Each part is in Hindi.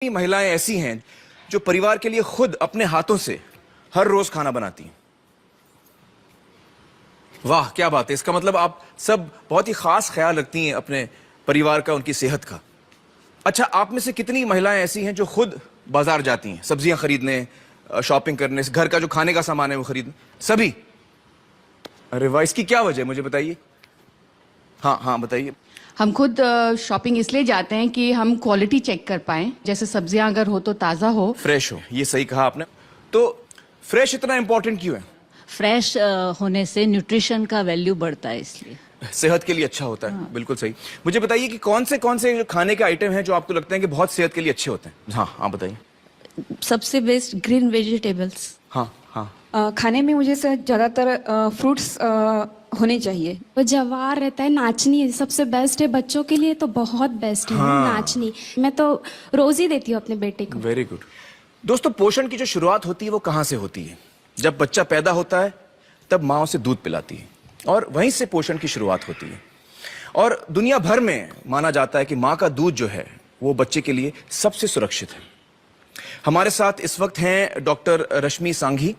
कितनी महिलाएं ऐसी हैं जो परिवार के लिए खुद अपने हाथों से हर रोज खाना बनाती हैं। वाह क्या बात है। इसका मतलब आप सब बहुत ही खास ख्याल रखती हैं अपने परिवार का, उनकी सेहत का। अच्छा, आप में से कितनी महिलाएं ऐसी हैं जो खुद बाजार जाती हैं सब्जियां खरीदने, शॉपिंग करने, घर का जो खाने का सामान है वो खरीदने? सभी? अरे वाह, इसकी क्या वजह है मुझे बताइए। हाँ हाँ बताइए। हम खुद शॉपिंग इसलिए जाते हैं कि हम क्वालिटी चेक कर पाएं, जैसे सब्जियां अगर हो तो ताज़ा हो, फ्रेश हो। ये सही कहा आपने। तो फ्रेश इतना इंपॉर्टेंट क्यों है? फ्रेश होने से न्यूट्रिशन का वैल्यू बढ़ता है, इसलिए सेहत के लिए अच्छा होता है। हाँ। बिल्कुल सही। मुझे बताइए कि कौन से जो खाने के आइटम हैं जो आपको लगते हैं कि बहुत सेहत के लिए अच्छे होते हैं? हाँ आप बताइए। सबसे बेस्ट ग्रीन वेजिटेबल्स। हाँ हाँ। खाने में मुझे ज़्यादातर फ्रूट्स होने चाहिए। वो जवार रहता है, नाचनी सबसे बेस्ट है बच्चों के लिए, तो बहुत बेस्ट है। हाँ। नाचनी मैं तो रोज ही देती हूँ अपने बेटे को। Very good. दोस्तों, पोषण की जो शुरुआत होती है वो कहाँ से होती है? जब बच्चा पैदा होता है तब माँ उसे दूध पिलाती है और वहीं से पोषण की शुरुआत होती है। और दुनिया भर में माना जाता है कि माँ का दूध जो है वो बच्चे के लिए सबसे सुरक्षित है। हमारे साथ इस वक्त हैं डॉक्टर रश्मि सांघी,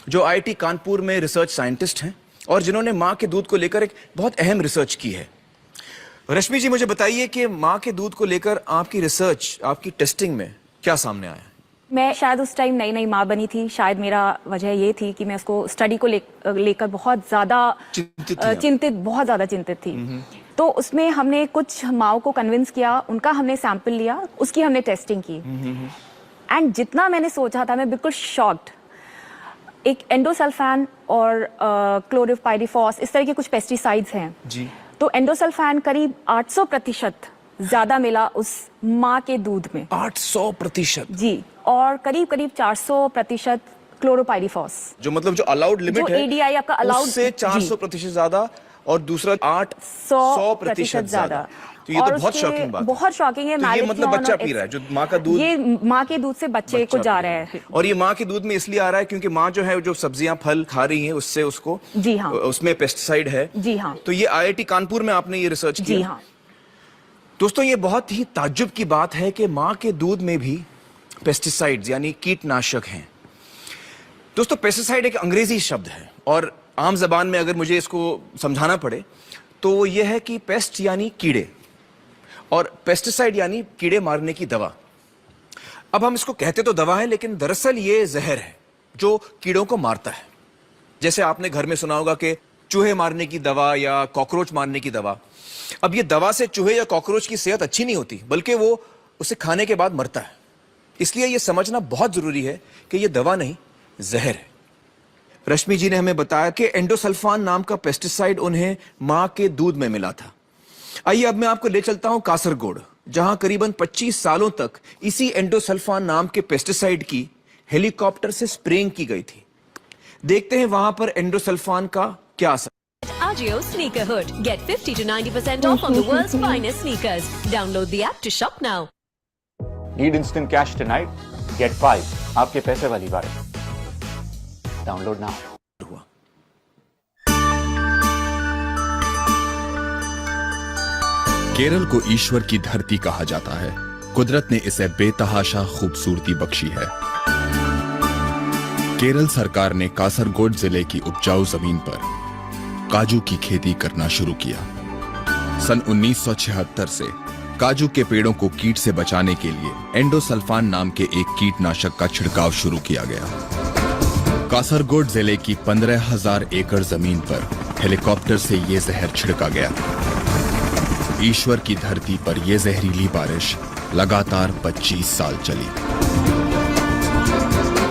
जो IIT कानपुर में रिसर्च साइंटिस्ट हैं और जिन्होंने माँ के दूध को लेकर एक बहुत अहम रिसर्च की है। रश्मि जी, मुझे बताइए कि माँ के दूध को लेकर आपकी रिसर्च, आपकी टेस्टिंग में क्या सामने आया? मैं शायद उस टाइम नई नई माँ बनी थी। शायद मेरा वजह ये थी कि मैं उसको स्टडी को लेकर बहुत ज़्यादा बहुत ज़्यादा चिंतित थी। तो उसमें हमने कुछ माँओं को कन्विंस किया, उनका हमने सैंपल लिया, उसकी हमने टेस्टिंग की। एंड जितना मैंने सोचा था, मैं बिल्कुल शॉक्ड। एक एंडोसल्फान और क्लोरोपाइरीफॉस, इस तरह के कुछ पेस्टिसाइड्स हैं जी। तो एंडोसल्फान करीब 800% ज्यादा मिला उस माँ के दूध में। 800% जी। और करीब 400% क्लोरोपाइरीफॉस, जो मतलब जो अलाउड लिमिट है, ADI आपका अलाउड से 400% ज्यादा, और दूसरा 800% ज्यादा। तो ये तो बहुत शॉकिंग बात है। बहुत शॉकिंग है। तो ये मतलब बच्चा पी रहा है जो माँ का दूध, ये माँ के दूध से बच्चे को जा रहा है। और ये माँ के दूध में इसलिए आ रहा है क्योंकि माँ जो है जो सब्जियां फल खा रही है उससे उसको, जी हाँ, उसमें पेस्टिसाइड है। जी हाँ। तो ये IIT कानपुर में आपने ये रिसर्च की? जी हाँ। दोस्तों, ये बहुत ही ताज्जुब की बात है कि माँ के दूध में भी पेस्टिसाइड्स यानी कीटनाशक हैं। दोस्तों, पेस्टिसाइड एक अंग्रेजी शब्द है और आम जबान में अगर मुझे इसको समझाना पड़े तो वो ये है कि पेस्ट यानी कीड़े और पेस्टिसाइड यानी कीड़े मारने की दवा। अब हम इसको कहते तो दवा है, लेकिन दरअसल ये जहर है जो कीड़ों को मारता है। जैसे आपने घर में सुना होगा कि चूहे मारने की दवा या कॉकरोच मारने की दवा। अब ये दवा से चूहे या कॉकरोच की सेहत अच्छी नहीं होती, बल्कि वो उसे खाने के बाद मरता है। इसलिए ये समझना बहुत जरूरी है कि ये दवा नहीं, जहर है। रश्मि जी ने हमें बताया कि एंडोसल्फान नाम का पेस्टिसाइड उन्हें मां के दूध में मिला था। आइए अब मैं आपको ले चलता हूं कासरगोड, जहां करीबन 25 सालों तक इसी एंडोसल्फान नाम के पेस्टिसाइड की हेलीकॉप्टर से स्प्रेइंग की गई थी। देखते हैं वहां पर एंडोसल्फान का क्या असर। Agio Sneakerhood. Get 50 to 90% off on the world's finest sneakers. Download the app to shop now. Need instant cash tonight? Get 5. आपके पैसे वाली बात। Download now. केरल को ईश्वर की धरती कहा जाता है। कुदरत ने इसे बेतहाशा खूबसूरती बख्शी है। केरल सरकार ने कासरगोड जिले की उपजाऊ जमीन पर काजू की खेती करना शुरू किया। सन 1976 से काजू के पेड़ों को कीट से बचाने के लिए एंडोसल्फान नाम के एक कीटनाशक का छिड़काव शुरू किया गया। कासरगोड जिले की 15,000 एकड़ जमीन पर हेलीकॉप्टर से यह जहर छिड़का गया। ईश्वर की धरती पर यह जहरीली बारिश लगातार 25 साल चली।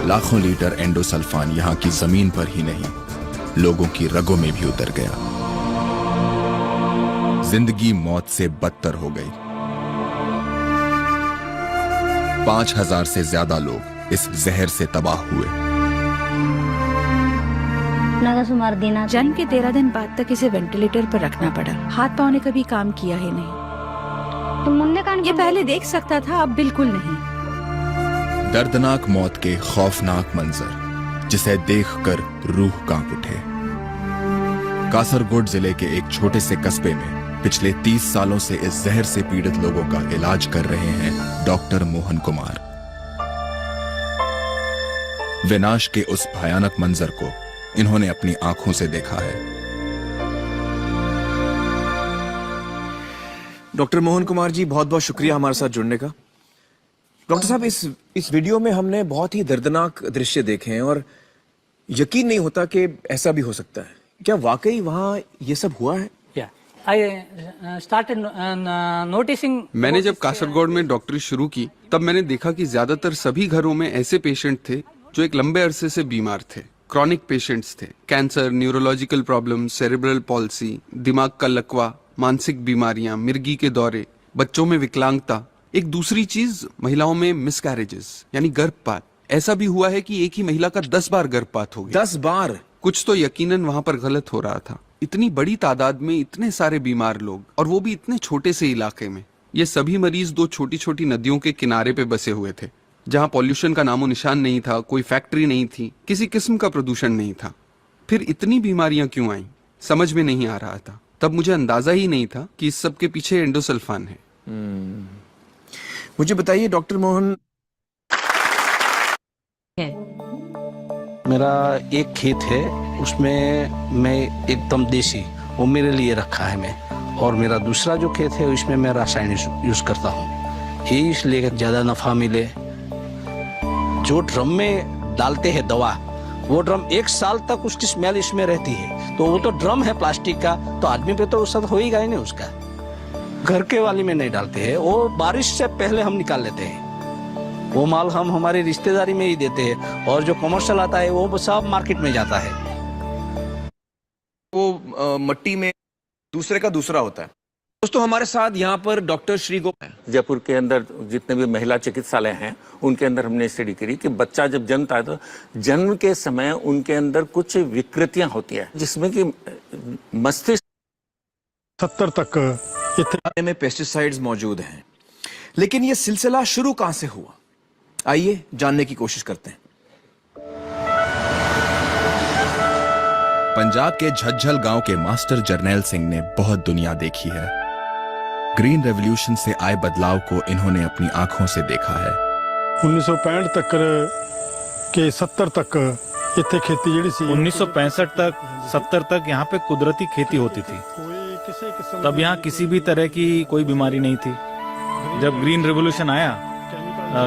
लाखों लीटर एंडोसल्फान यहां की जमीन पर ही नहीं, लोगों की रगों में भी उतर गया। जिंदगी मौत से बदतर हो गई। 5,000 से ज्यादा लोग इस जहर से तबाह हुए। जन्म के 13 दिन बाद तक इसे वेंटिलेटर पर रखना पड़ा। हाथ पांव ने कभी काम किया ही नहीं। ये पहले देख सकता था, अब बिल्कुल नहीं। दर्दनाक मौत के खौफनाक मंजर जिसे देखकर रूह कांप उठे। कासरगोड जिले के एक छोटे से कस्बे में पिछले 30 सालों से इस जहर से पीड़ित लोगों का इलाज कर रहे हैं डॉक्टर मोहन कुमार। विनाश के उस भयानक मंजर को इन्होंने अपनी आंखों से देखा है। डॉक्टर मोहन कुमार जी, बहुत बहुत शुक्रिया हमारे साथ जुड़ने का। डॉक्टर साहब, इस वीडियो में हमने बहुत ही दर्दनाक दृश्य देखे हैं और यकीन नहीं होता कि ऐसा भी हो सकता है। क्या वाकई वहां ये सब हुआ है? मैंने जब कासरगोड में डॉक्टरी शुरू की तब मैंने देखा कि ज्यादातर सभी घरों में ऐसे पेशेंट थे जो एक लंबे अरसे से बीमार थे। क्रॉनिक पेशेंट्स थे, cancer, neurological problem, cerebral palsy, दिमाग का लकवा, मानसिक बीमारियां, मिर्गी के दौरे, बच्चों में विकलांगता। एक दूसरी चीज, महिलाओं में मिसकैरेजेस यानी गर्भपात। ऐसा भी हुआ है कि एक ही महिला का 10 बार गर्भपात हो गया। 10 बार? कुछ तो यकीनन वहां पर गलत हो रहा था। इतनी बड़ी तादाद में इतने सारे बीमार लोग, और वो भी इतने छोटे से इलाके में। ये सभी मरीज 2 छोटी छोटी नदियों के किनारे पे बसे हुए थे, जहां पॉल्यूशन का नामो निशान नहीं था, कोई फैक्ट्री नहीं थी, किसी किस्म का प्रदूषण नहीं था। फिर इतनी बीमारियां क्यों आई, समझ में नहीं आ रहा था। तब मुझे अंदाजा ही नहीं था कि इस सब के पीछे एंडोसल्फान है। मुझे बताइए डॉक्टर मोहन। मेरा एक खेत है, उसमें मैं एकदम देसी, वो मेरे लिए रखा है मैं। और मेरा दूसरा जो खेत है उसमें मैं रासायनिक यूज करता हूँ, ये इसलिए ज्यादा नफा मिले। जो ड्रम में डालते हैं दवा, वो ड्रम 1 साल तक उसकी स्मेल इसमें रहती है, तो वो तो ड्रम है प्लास्टिक का, तो आदमी पे तो असर होएगा ही नहीं उसका। घर के वाली में नहीं डालते हैं, वो बारिश से पहले हम निकाल लेते हैं। वो माल हम हमारी रिश्तेदारी में ही देते हैं, और जो कमर्शियल आता है वो सब मार्केट में जाता है। वो मट्टी में दूसरे का दूसरा होता है। दोस्तों, हमारे साथ यहाँ पर डॉक्टर श्री गोपाल। जयपुर के अंदर जितने भी महिला चिकित्सालय हैं उनके अंदर हमने स्टडी करी कि बच्चा जब जन्मता है तो जन्म के समय उनके अंदर कुछ विकृतियां होती हैं, जिसमें कि मस्तिष्क 70 तक में पेस्टिसाइड्स मौजूद हैं। लेकिन ये सिलसिला शुरू कहां से हुआ, आइए जानने की कोशिश करते हैं। पंजाब के झज्जल गांव के मास्टर जरनैल सिंह ने बहुत दुनिया देखी है। ग्रीन रेवोल्यूशन से आए बदलाव को इन्होंने अपनी आंखों से देखा है। 1965 तक के 70 तक इतने खेती जड़ी सी 1965 तक 70 तक यहाँ पे कुदरती खेती होती थी। तब यहाँ किसी भी तरह की कोई बीमारी नहीं थी। जब ग्रीन रेवोल्यूशन आया,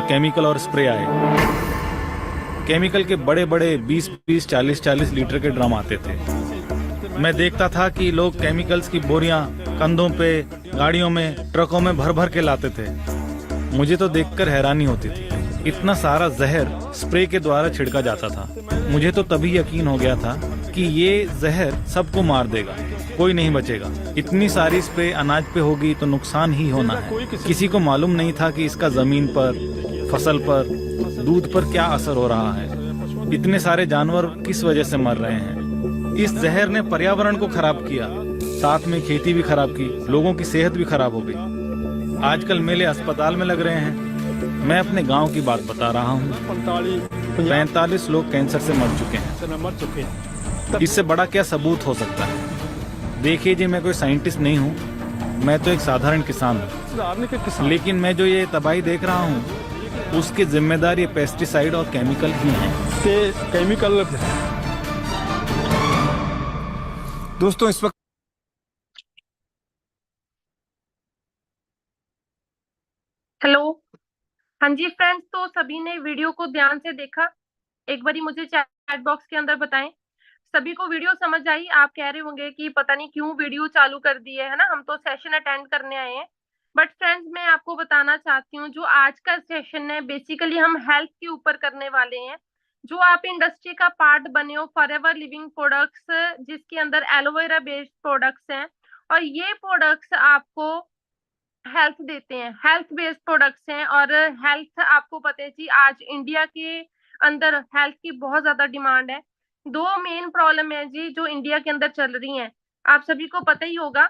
केमिकल और स्प्रे आए। केमिकल के बड़े बड़े 20-20, 40-40 लीटर के ड्रम आते थे। मैं देखता था कि लोग केमिकल्स की बोरियां कंधों पे, गाड़ियों में, ट्रकों में भर भर के लाते थे। मुझे तो देखकर हैरानी होती थी, इतना सारा जहर स्प्रे के द्वारा छिड़का जाता था। मुझे तो तभी यकीन हो गया था कि ये जहर सबको मार देगा, कोई नहीं बचेगा। इतनी सारी स्प्रे अनाज पे होगी तो नुकसान ही होना है। किसी को मालूम नहीं था कि इसका जमीन पर, फसल पर, दूध पर क्या असर हो रहा है। इतने सारे जानवर किस वजह से मर रहे हैं। इस जहर ने पर्यावरण को खराब किया, साथ में खेती भी खराब की, लोगों की सेहत भी खराब हो गई। आजकल मेले अस्पताल में लग रहे हैं। मैं अपने गांव की बात बता रहा हूँ। 45 लोग कैंसर से मर चुके हैं। इससे बड़ा क्या सबूत हो सकता है। देखिए जी, मैं कोई साइंटिस्ट नहीं हूँ, मैं तो एक साधारण किसान हूँ। लेकिन मैं जो ये तबाही देख रहा हूँ उसकी जिम्मेदार ये पेस्टिसाइड और केमिकल ही हैं। केमिकल दोस्तों, इस वक्त हेलो, हाँ जी फ्रेंड्स, तो सभी ने वीडियो को ध्यान से देखा? एक बारी मुझे चैट बॉक्स के अंदर बताएं, सभी को वीडियो समझ आई? आप कह रहे होंगे कि पता नहीं क्यों वीडियो चालू कर दी है ना, हम तो सेशन अटेंड करने आए हैं। बट फ्रेंड्स, मैं आपको बताना चाहती हूँ, जो आज का सेशन है बेसिकली हम हेल्थ के ऊपर करने वाले हैं। जो आप इंडस्ट्री का पार्ट बने हो, फॉरएवर लिविंग प्रोडक्ट्स, जिसके अंदर एलोवेरा बेस्ड प्रोडक्ट्स हैं, और ये प्रोडक्ट्स आपको हेल्थ देते हैं, हेल्थ बेस्ड प्रोडक्ट्स हैं। और हेल्थ, आपको पता है जी, आज इंडिया के अंदर हेल्थ की बहुत ज्यादा डिमांड है। 2 मेन प्रॉब्लम है जी जो इंडिया के अंदर चल रही हैं, आप सभी को पता ही होगा।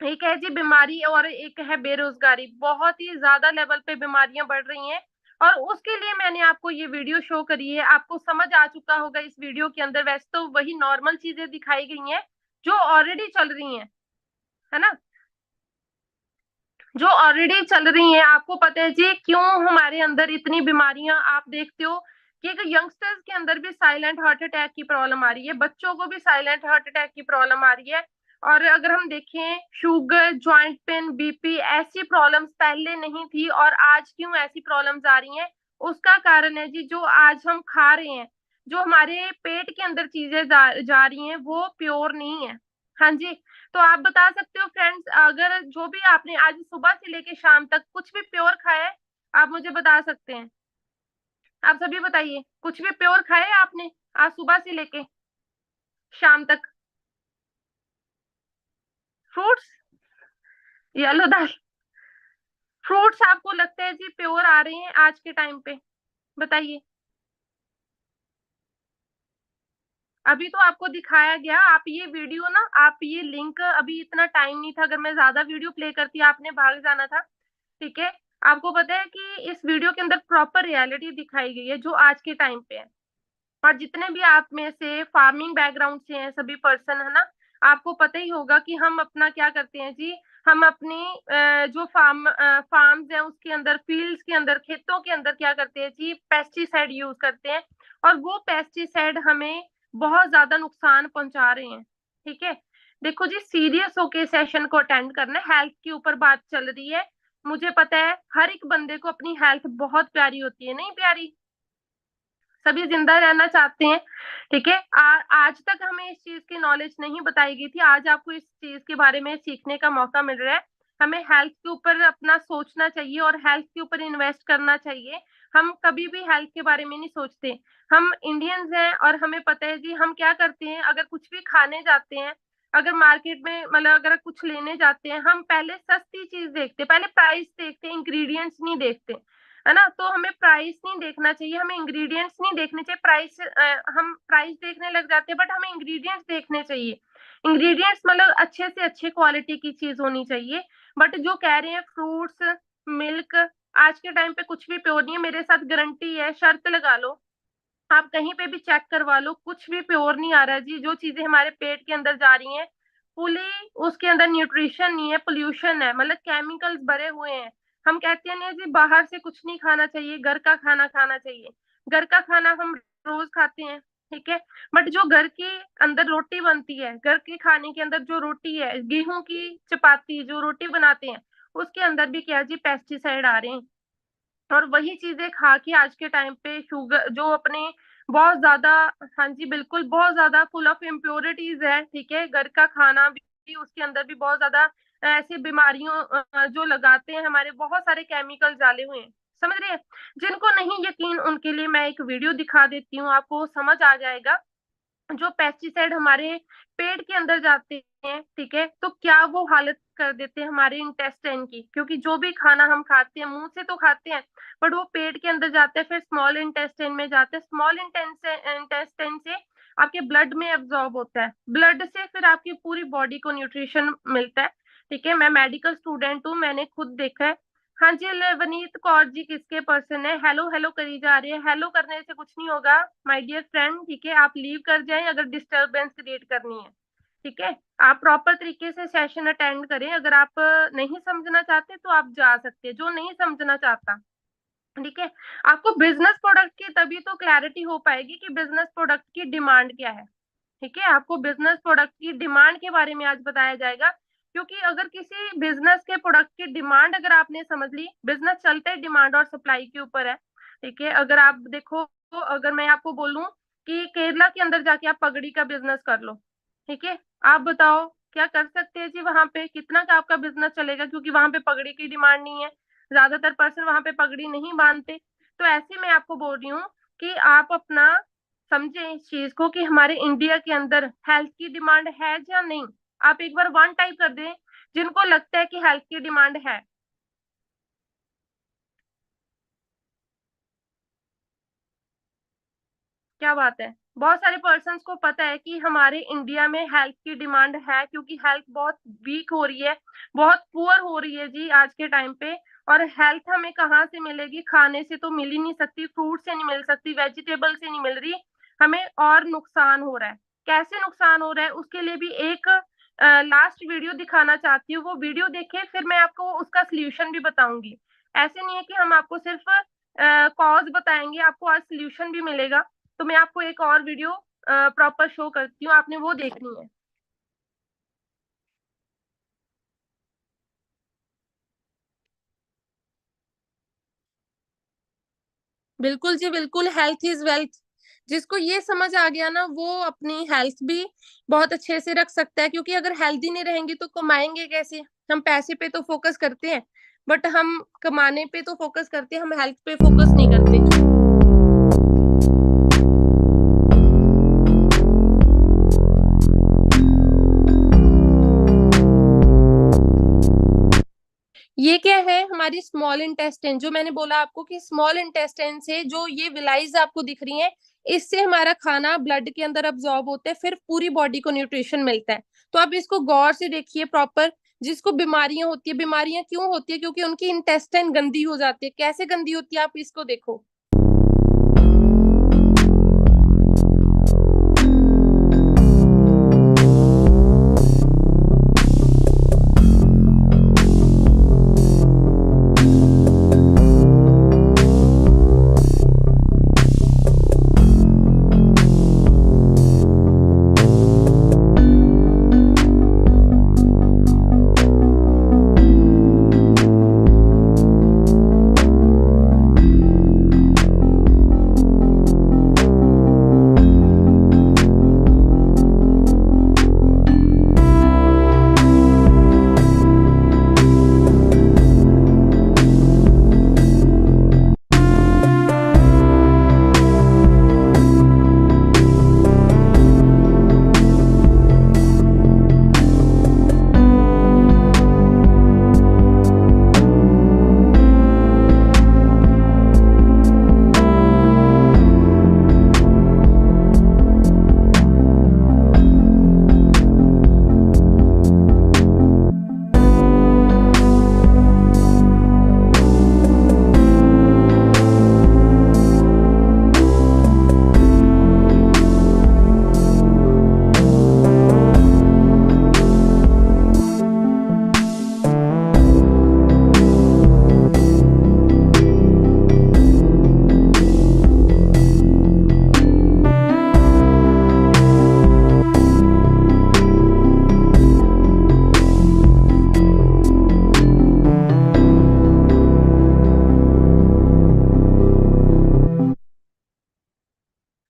एक है जी बीमारी और एक है बेरोजगारी। बहुत ही ज्यादा लेवल पे बीमारियां बढ़ रही हैं, और उसके लिए मैंने आपको ये वीडियो शो करी है। आपको समझ आ चुका होगा इस वीडियो के अंदर, वैसे तो वही नॉर्मल चीजें दिखाई गई हैं जो ऑलरेडी चल रही हैं, है ना। जो ऑलरेडी चल रही हैं। आपको पता है जी क्यों हमारे अंदर इतनी बीमारियां, आप देखते हो कि एक यंगस्टर्स के अंदर भी साइलेंट हार्ट अटैक की प्रॉब्लम आ रही है, बच्चों को भी साइलेंट हार्ट अटैक की प्रॉब्लम आ रही है। और अगर हम देखें शुगर, जॉइंट पेन, बीपी, ऐसी प्रॉब्लम्स पहले नहीं थी और आज क्यों ऐसी प्रॉब्लम्स आ रही हैं, उसका कारण है जी जो आज हम खा रहे हैं, जो हमारे पेट के अंदर चीजें जा रही हैं वो प्योर नहीं है। हाँ जी, तो आप बता सकते हो फ्रेंड्स, अगर जो भी आपने आज सुबह से लेके शाम तक कुछ भी प्योर खाया है, आप मुझे बता सकते हैं। आप सभी बताइए, कुछ भी प्योर खाया है आपने आज सुबह से लेके शाम तक? फ्रूट्स, येलो दाल, फ्रूट्स आपको लगता है जी प्योर आ रहे हैं आज के टाइम पे? बताइए। अभी तो आपको दिखाया गया, आप ये वीडियो ना, आप ये लिंक, अभी इतना टाइम नहीं था, अगर मैं ज्यादा वीडियो प्ले करती आपने भाग जाना था, ठीक है। आपको पता है कि इस वीडियो के अंदर प्रॉपर रियलिटी दिखाई गई है जो आज के टाइम पे है। और जितने भी आप में से फार्मिंग बैकग्राउंड से हैं सभी पर्सन, है ना, आपको पता ही होगा कि हम अपना क्या करते हैं जी, हम अपनी जो फार्म्स हैं उसके अंदर, फील्ड्स के अंदर, खेतों के अंदर क्या करते हैं जी, पेस्टिसाइड यूज करते हैं और वो पेस्टिसाइड हमें बहुत ज्यादा नुकसान पहुंचा रहे हैं। ठीक है, देखो जी, सीरियस होके सेशन को अटेंड करना है, हेल्थ के ऊपर बात चल रही है। मुझे पता है हर एक बंदे को अपनी हेल्थ बहुत प्यारी होती है, नहीं प्यारी? सभी जिंदा रहना चाहते हैं, ठीक है। आज तक हमें इस चीज की नॉलेज नहीं बताई गई थी, आज आपको इस चीज के बारे में सीखने का मौका मिल रहा है। हमें हेल्थ के ऊपर अपना सोचना चाहिए और हेल्थ के ऊपर इन्वेस्ट करना चाहिए। हम कभी भी हेल्थ के बारे में नहीं सोचते। हम इंडियंस हैं और हमें पता है जी हम क्या करते हैं, अगर कुछ भी खाने जाते हैं, अगर मार्केट में मतलब अगर कुछ लेने जाते हैं, हम पहले सस्ती चीज देखते हैं, पहले प्राइस देखते हैं, इंग्रेडिएंट्स नहीं देखते, है ना। तो हमें प्राइस नहीं देखना चाहिए, हमें इंग्रेडिएंट्स नहीं देखने चाहिए। हम प्राइस देखने लग जाते हैं बट हमें इंग्रेडिएंट्स देखने चाहिए। इंग्रेडिएंट्स मतलब अच्छे से अच्छे क्वालिटी की चीज होनी चाहिए। बट जो कह रहे हैं फ्रूट्स, मिल्क, आज के टाइम पे कुछ भी प्योर नहीं है। मेरे साथ गारंटी है, शर्त लगा लो, आप कहीं पे भी चेक करवा लो, कुछ भी प्योर नहीं आ रहा जी। जो चीजें हमारे पेट के अंदर जा रही हैं फुली, उसके अंदर न्यूट्रिशन नहीं है, पोल्यूशन है, मतलब केमिकल्स भरे हुए हैं। हम कहते हैं नहीं जी बाहर से कुछ नहीं खाना चाहिए, घर का खाना खाना चाहिए। घर का खाना हम रोज खाते हैं, ठीक है, बट जो घर के अंदर रोटी बनती है, घर के खाने के अंदर जो रोटी है, गेहूं की चपाती जो रोटी बनाते हैं, उसके अंदर भी क्या जी, पेस्टिसाइड आ रहे हैं। और वही चीजें खा के आज के टाइम पे शुगर जो अपने बहुत ज्यादा, हाँ जी बिल्कुल, बहुत ज्यादा फुल ऑफ इम्प्योरिटीज है, ठीक है। घर का खाना भी उसके अंदर भी बहुत ज्यादा ऐसी बीमारियों जो लगाते हैं, हमारे बहुत सारे केमिकल डाले हुए हैं, समझ रहे हैं। जिनको नहीं यकीन उनके लिए मैं एक वीडियो दिखा देती हूँ, आपको समझ आ जाएगा। जो पेस्टिसाइड हमारे पेट के अंदर जाते हैं, ठीक है, तो क्या वो हालत कर देते हैं हमारे इंटेस्टाइन की, क्योंकि जो भी खाना हम खाते हैं मुंह से तो खाते हैं बट वो पेट के अंदर जाता है, फिर स्मॉल इंटेस्टाइन में जाता है, स्मॉल इंटेस्टाइन से आपके ब्लड में एब्जॉर्ब होता है, ब्लड से फिर आपकी पूरी बॉडी को न्यूट्रिशन मिलता है, ठीक है। मैं मेडिकल स्टूडेंट हूँ, मैंने खुद देखा है। हाँ जी, लवनीत कौर जी किसके पर्सन है? हेलो हेलो करी जा रही है, हेलो करने से कुछ नहीं होगा माय डियर फ्रेंड, ठीक है। आप लीव कर जाएं अगर डिस्टरबेंस क्रिएट करनी है, ठीक है। आप प्रॉपर तरीके से सेशन अटेंड करें, अगर आप नहीं समझना चाहते तो आप जा सकते हैं, जो नहीं समझना चाहता, ठीक है। आपको बिजनेस प्रोडक्ट की तभी तो क्लैरिटी हो पाएगी कि बिजनेस प्रोडक्ट की डिमांड क्या है, ठीक है। आपको बिजनेस प्रोडक्ट की डिमांड के बारे में आज बताया जाएगा, क्योंकि अगर किसी बिजनेस के प्रोडक्ट की डिमांड अगर आपने समझ ली, बिजनेस चलता है डिमांड और सप्लाई के ऊपर है, ठीक है। अगर आप देखो, तो अगर मैं आपको बोलूं कि केरला के अंदर जाके आप पगड़ी का बिजनेस कर लो, ठीक है, आप बताओ क्या कर सकते हैं जी, वहां पे कितना का आपका बिजनेस चलेगा, क्योंकि वहां पे पगड़ी की डिमांड नहीं है, ज्यादातर पर्सन वहां पे पगड़ी नहीं बांधते। तो ऐसे में आपको बोल रही हूँ कि आप अपना समझे इस चीज को कि हमारे इंडिया के अंदर हेल्थ की डिमांड है या नहीं। आप एक बार 1 टाइप कर दें जिनको लगता है कि हेल्थ की डिमांड है। क्या बात है, बहुत सारे पर्सन्स को पता है कि हमारे इंडिया में हेल्थ की डिमांड है, क्योंकि हेल्थ बहुत वीक हो रही है, बहुत पुअर हो रही है जी आज के टाइम पे। और हेल्थ हमें कहाँ से मिलेगी? खाने से तो मिल ही नहीं सकती, फ्रूट से नहीं मिल सकती, वेजिटेबल से नहीं मिल रही, हमें और नुकसान हो रहा है। कैसे नुकसान हो रहा है उसके लिए भी एक लास्ट वीडियो दिखाना चाहती हूँ, वो वीडियो देखें, फिर मैं आपको उसका सोल्यूशन भी बताऊंगी। ऐसे नहीं है कि हम आपको सिर्फ कॉज बताएंगे, आपको आज सोल्यूशन भी मिलेगा। तो मैं आपको एक और वीडियो प्रॉपर शो करती हूँ, आपने वो देखनी है। बिल्कुल जी, बिल्कुल, हेल्थ इज वेल्थ। जिसको ये समझ आ गया ना, वो अपनी हेल्थ भी बहुत अच्छे से रख सकता है, क्योंकि अगर हेल्दी नहीं रहेंगे तो कमाएंगे कैसे? हम पैसे पे तो फोकस करते हैं, बट हम कमाने पे तो फोकस करते हैं, हम हेल्थ पे फोकस नहीं करते। ये क्या है? हमारी स्मॉल इंटेस्टाइन, जो मैंने बोला आपको कि स्मॉल इंटेस्टाइन से जो ये विलाइज आपको दिख रही हैं, इससे हमारा खाना ब्लड के अंदर अब्सॉर्ब होता है, फिर पूरी बॉडी को न्यूट्रिशन मिलता है। तो आप इसको गौर से देखिए प्रॉपर। जिसको बीमारियां होती है, बीमारियां क्यों होती है? क्योंकि उनकी इंटेस्टाइन गंदी हो जाती है। कैसे गंदी होती है, आप इसको देखो।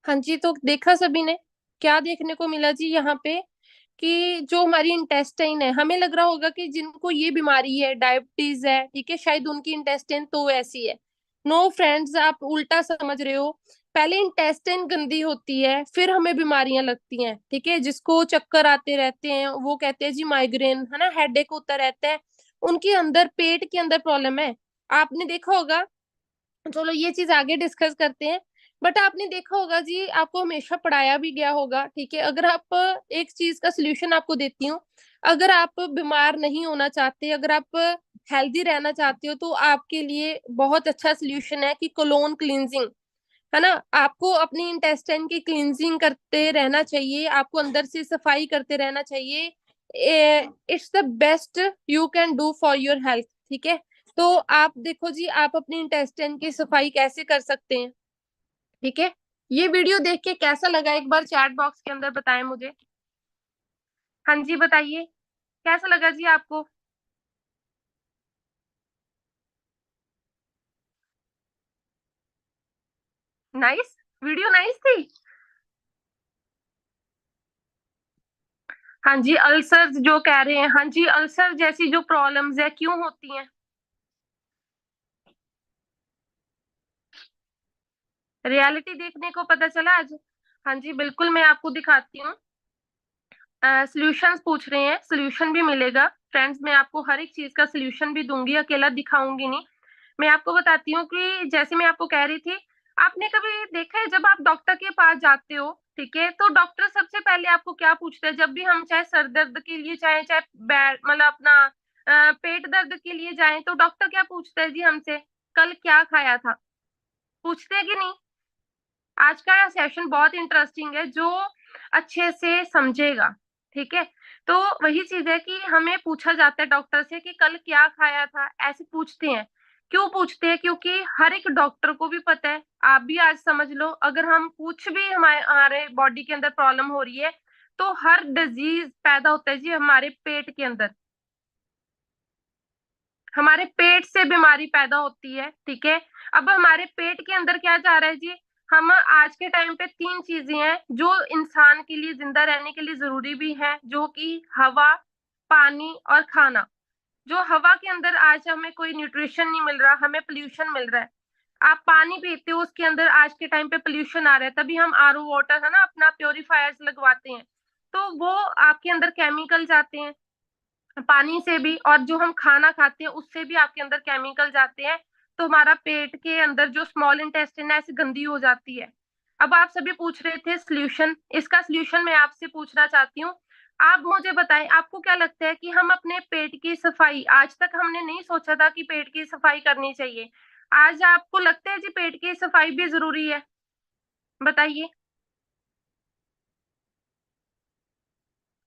हाँ जी, तो देखा सभी ने, क्या देखने को मिला जी यहाँ पे? कि जो हमारी इंटेस्टाइन है, हमें लग रहा होगा कि जिनको ये बीमारी है, डायबिटीज है, ठीक है, शायद उनकी इंटेस्टाइन तो ऐसी है। नो फ्रेंड्स, आप उल्टा समझ रहे हो। पहले इंटेस्टाइन गंदी होती है, फिर हमें बीमारियां लगती हैं, ठीक है। जिसको चक्कर आते रहते हैं, वो कहते हैं जी माइग्रेन, है ना, हेडेक होता रहता है, उनके अंदर पेट के अंदर प्रॉब्लम है। आपने देखा होगा, चलो ये चीज आगे डिस्कस करते हैं, बट आपने देखा होगा जी, आपको हमेशा पढ़ाया भी गया होगा, ठीक है। अगर आप, एक चीज का सोल्यूशन आपको देती हूँ, अगर आप बीमार नहीं होना चाहते, अगर आप हेल्दी रहना चाहते हो, तो आपके लिए बहुत अच्छा सोल्यूशन है कि कोलोन क्लींजिंग, है ना। आपको अपनी इंटेस्टाइन की क्लींजिंग करते रहना चाहिए, आपको अंदर से सफाई करते रहना चाहिए। It's the best you can do for your health, ठीक है। तो आप देखो जी, आप अपनी इंटेस्टाइन की सफाई कैसे कर सकते हैं, ठीक है। ये वीडियो देख के कैसा लगा, एक बार चैट बॉक्स के अंदर बताएं मुझे। हाँ जी, बताइए कैसा लगा जी आपको? नाइस, वीडियो नाइस थी। हाँ जी, अल्सर जो कह रहे हैं, हाँ जी, अल्सर जैसी जो प्रॉब्लम्स है क्यों होती हैं? रियलिटी देखने को पता चला आज। हाँ जी, बिल्कुल, मैं आपको दिखाती हूँ। सॉल्यूशंस पूछ रहे हैं, सॉल्यूशन भी मिलेगा फ्रेंड्स। मैं आपको हर एक चीज का सॉल्यूशन भी दूंगी, अकेला दिखाऊंगी नहीं। मैं आपको बताती हूँ कि जैसे मैं आपको कह रही थी, आपने कभी देखा है जब आप डॉक्टर के पास जाते हो, ठीक है, तो डॉक्टर सबसे पहले आपको क्या पूछते हैं? जब भी हम चाहे सर दर्द के लिए चाहे चाहे मतलब अपना पेट दर्द के लिए जाएं, तो डॉक्टर क्या पूछता है जी हमसे? कल क्या खाया था? पूछते हैं कि नहीं? आज का सेशन बहुत इंटरेस्टिंग है, जो अच्छे से समझेगा, ठीक है। तो वही चीज है कि हमें पूछा जाता है डॉक्टर से कि कल क्या खाया था, ऐसे पूछते हैं। क्यों पूछते हैं? क्योंकि हर एक डॉक्टर को भी पता है, आप भी आज समझ लो, अगर हम कुछ भी हमारे बॉडी के अंदर प्रॉब्लम हो रही है तो हर डिजीज पैदा होता है जी हमारे पेट के अंदर। हमारे पेट से बीमारी पैदा होती है, ठीक है। अब हमारे पेट के अंदर क्या जा रहा है जी, हम आज के टाइम पे 3 चीजें हैं जो इंसान के लिए जिंदा रहने के लिए जरूरी भी है, जो कि हवा, पानी और खाना। जो हवा के अंदर आज हमें कोई न्यूट्रिशन नहीं मिल रहा, हमें पोल्यूशन मिल रहा है। आप पानी पीते हो, उसके अंदर आज के टाइम पे पोल्यूशन आ रहा है, तभी हम आरओ वाटर है ना अपना प्योरीफायर्स लगवाते हैं, तो वो आपके अंदर केमिकल जाते हैं पानी से भी, और जो हम खाना खाते हैं उससे भी आपके अंदर केमिकल जाते हैं। तो हमारा पेट के अंदर जो स्मॉल इंटेस्टाइन है ऐसे गंदी हो जाती है। अब आप सभी पूछ रहे थे सॉल्यूशन, इसका सॉल्यूशन मैं आपसे पूछना चाहती हूँ। आप मुझे बताएं, आपको क्या लगता है कि हम अपने पेट की सफाई, आज तक हमने नहीं सोचा था कि पेट की सफाई करनी चाहिए, आज आपको लगता है जी पेट की सफाई भी जरूरी है? बताइए।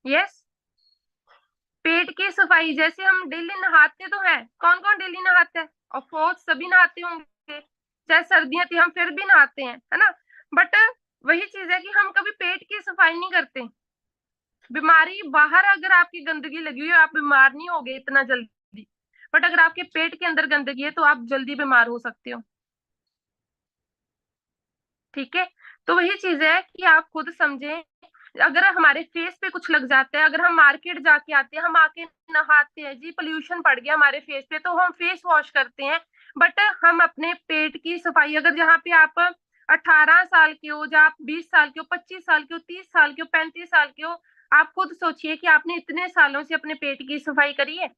यस, पेट की सफाई, जैसे हम डेली नहाते तो हैं, कौन कौन डेली नहाता है? ऑफ कोर्स सभी नहाते होंगे, चाहे सर्दियां थी हम फिर भी नहाते हैं, है ना। बट वही चीज है कि हम कभी पेट की सफाई नहीं करते। बीमारी बाहर अगर आपकी गंदगी लगी हुई है आप बीमार नहीं होगे इतना जल्दी, बट अगर आपके पेट के अंदर गंदगी है तो आप जल्दी बीमार हो सकते हो, ठीक है। तो वही चीज है कि आप खुद समझें, अगर हमारे फेस पे कुछ लग जाता है, अगर हम मार्केट जाके आते हैं, हम आके नहाते हैं जी, पोल्यूशन पड़ गया हमारे फेस पे, तो हम फेस वॉश करते हैं, बट हम अपने पेट की सफाई, अगर जहाँ पे आप 18 साल के हो, जहाँ आप 20 साल के हो, 25 साल के हो, 30 साल के हो, 35 साल के हो, आप खुद सोचिए कि आपने इतने सालों से अपने पेट की सफाई करी है?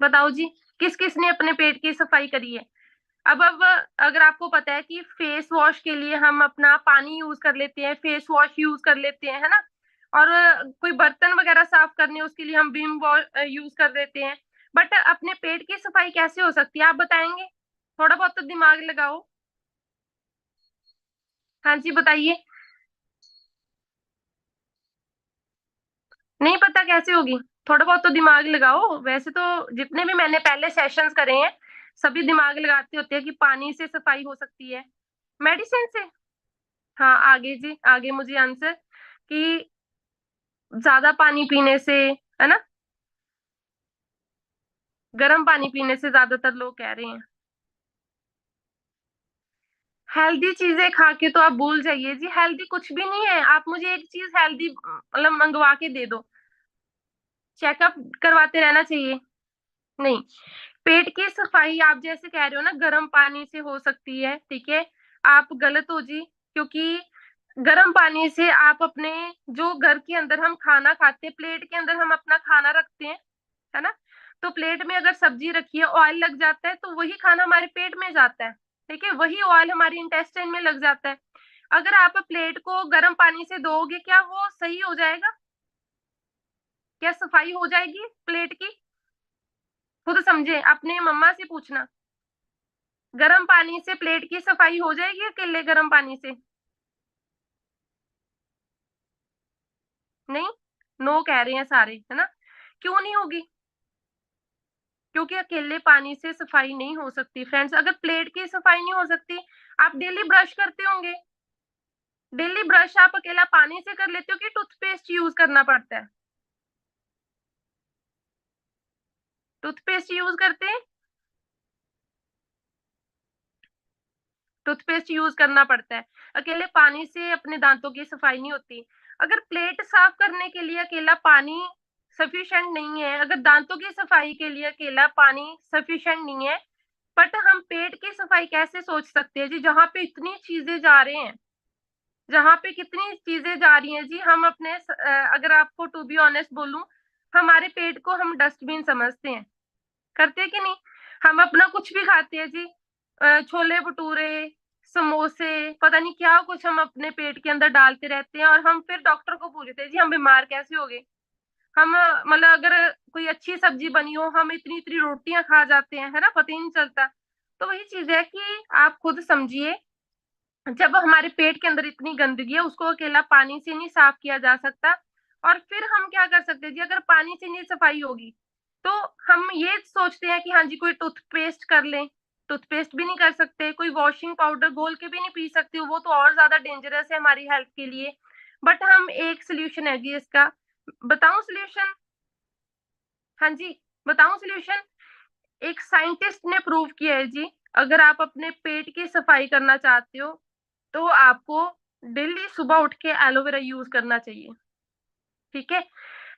बताओ जी, किस किस ने अपने पेट की सफाई करी है? अब अगर आपको पता है कि फेस वॉश के लिए हम अपना पानी यूज कर लेते हैं, फेस वॉश यूज कर लेते हैं, है ना, और कोई बर्तन वगैरह साफ करने उसके लिए हम विम यूज कर देते हैं, बट अपने पेट की सफाई कैसे हो सकती है आप बताएंगे? थोड़ा बहुत तो दिमाग लगाओ। हाँ जी बताइए। नहीं पता कैसे होगी? थोड़ा बहुत तो दिमाग लगाओ। वैसे तो जितने भी मैंने पहले सेशंस करे हैं सभी दिमाग लगाते होते हैं कि पानी से सफाई हो सकती है, मेडिसिन से। हाँ आगे जी, आगे मुझे आंसर कि ज्यादा पानी पीने से, है ना, गर्म पानी पीने से ज्यादातर लोग कह रहे हैं। हेल्दी चीजें खा के तो आप भूल जाइए जी, हेल्दी कुछ भी नहीं है। आप मुझे एक चीज हेल्दी मतलब मंगवा के दे दो, चेकअप करवाते रहना चाहिए? नहीं। पेट की सफाई आप जैसे कह रहे हो ना गर्म पानी से हो सकती है, ठीक है, आप गलत हो जी, क्योंकि गर्म पानी से आप अपने जो घर के अंदर हम खाना खाते हैं, प्लेट के अंदर हम अपना खाना रखते हैं, है ना, तो प्लेट में अगर सब्जी रखी है ऑयल लग जाता है तो वही खाना हमारे पेट में जाता है, ठीक है, वही ऑयल हमारी इंटेस्टाइन में लग जाता है। अगर आप प्लेट को गर्म पानी से धोओगे क्या वो सही हो जाएगा? क्या सफाई हो जाएगी प्लेट की? खुद समझे, अपने मम्मा से पूछना, गर्म पानी से प्लेट की सफाई हो जाएगी अकेले गर्म पानी से? नहीं, नो कह रहे हैं सारे, है ना। क्यों नहीं होगी? क्योंकि अकेले पानी से सफाई नहीं हो सकती फ्रेंड्स। अगर प्लेट की सफाई नहीं हो सकती, आप डेली ब्रश करते होंगे, डेली ब्रश आप अकेला पानी से कर लेते हो कि टूथपेस्ट यूज करना पड़ता है? टूथपेस्ट यूज करते हैं, टूथपेस्ट यूज करना पड़ता है, अकेले पानी से अपने दांतों की सफाई नहीं होती। अगर प्लेट साफ करने के लिए अकेला पानी सफिशिएंट नहीं है, अगर दांतों की सफाई के लिए अकेला पानी सफिशिएंट नहीं है, बट हम पेट की सफाई कैसे सोच सकते हैं जी, जहाँ पे इतनी चीजें जा रहे हैं, जहाँ पे कितनी चीजें जा रही हैं जी। हम अपने अगर आपको टू बी ऑनेस्ट बोलूं, हमारे पेट को हम डस्टबिन समझते हैं, करते कि नहीं? हम अपना कुछ भी खाते हैं जी, छोले भटूरे, समोसे, पता नहीं क्या कुछ हम अपने पेट के अंदर डालते रहते हैं, और हम फिर डॉक्टर को पूछते हैं जी हम बीमार कैसे हो गए। हम मतलब अगर कोई अच्छी सब्जी बनी हो हम इतनी इतनी रोटियां खा जाते हैं, है ना, पता ही नहीं चलता। तो वही चीज है कि आप खुद समझिए, जब हमारे पेट के अंदर इतनी गंदगी है उसको अकेला पानी से नहीं साफ किया जा सकता, और फिर हम क्या कर सकते हैं जी, अगर पानी से नहीं सफाई होगी तो हम ये सोचते हैं कि हाँ जी कोई टूथपेस्ट कर लें, टूथपेस्ट भी नहीं कर सकते, कोई वॉशिंग पाउडर घोल के भी नहीं पी सकती, वो तो और ज्यादा डेंजरस है हमारी हेल्थ के लिए। बट हम एक सोल्यूशन है जी इसका, बताऊं सोल्यूशन? हाँ जी बताऊं सोल्यूशन? एक साइंटिस्ट ने प्रूव किया है जी, अगर आप अपने पेट की सफाई करना चाहते हो तो आपको डेली सुबह उठ के एलोवेरा यूज करना चाहिए। ठीक है,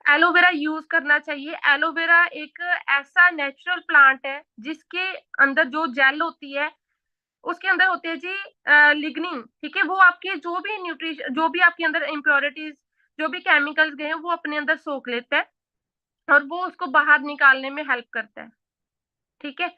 एलोवेरा यूज करना चाहिए। एलोवेरा एक ऐसा नेचुरल प्लांट है जिसके अंदर जो जेल होती है उसके अंदर होती है जी लिग्निन। ठीक है, वो आपके जो भी न्यूट्रिशन, जो भी आपके अंदर इम्प्योरिटीज, जो भी केमिकल्स गए हैं वो अपने अंदर सोख लेता है और वो उसको बाहर निकालने में हेल्प करता है। ठीक है,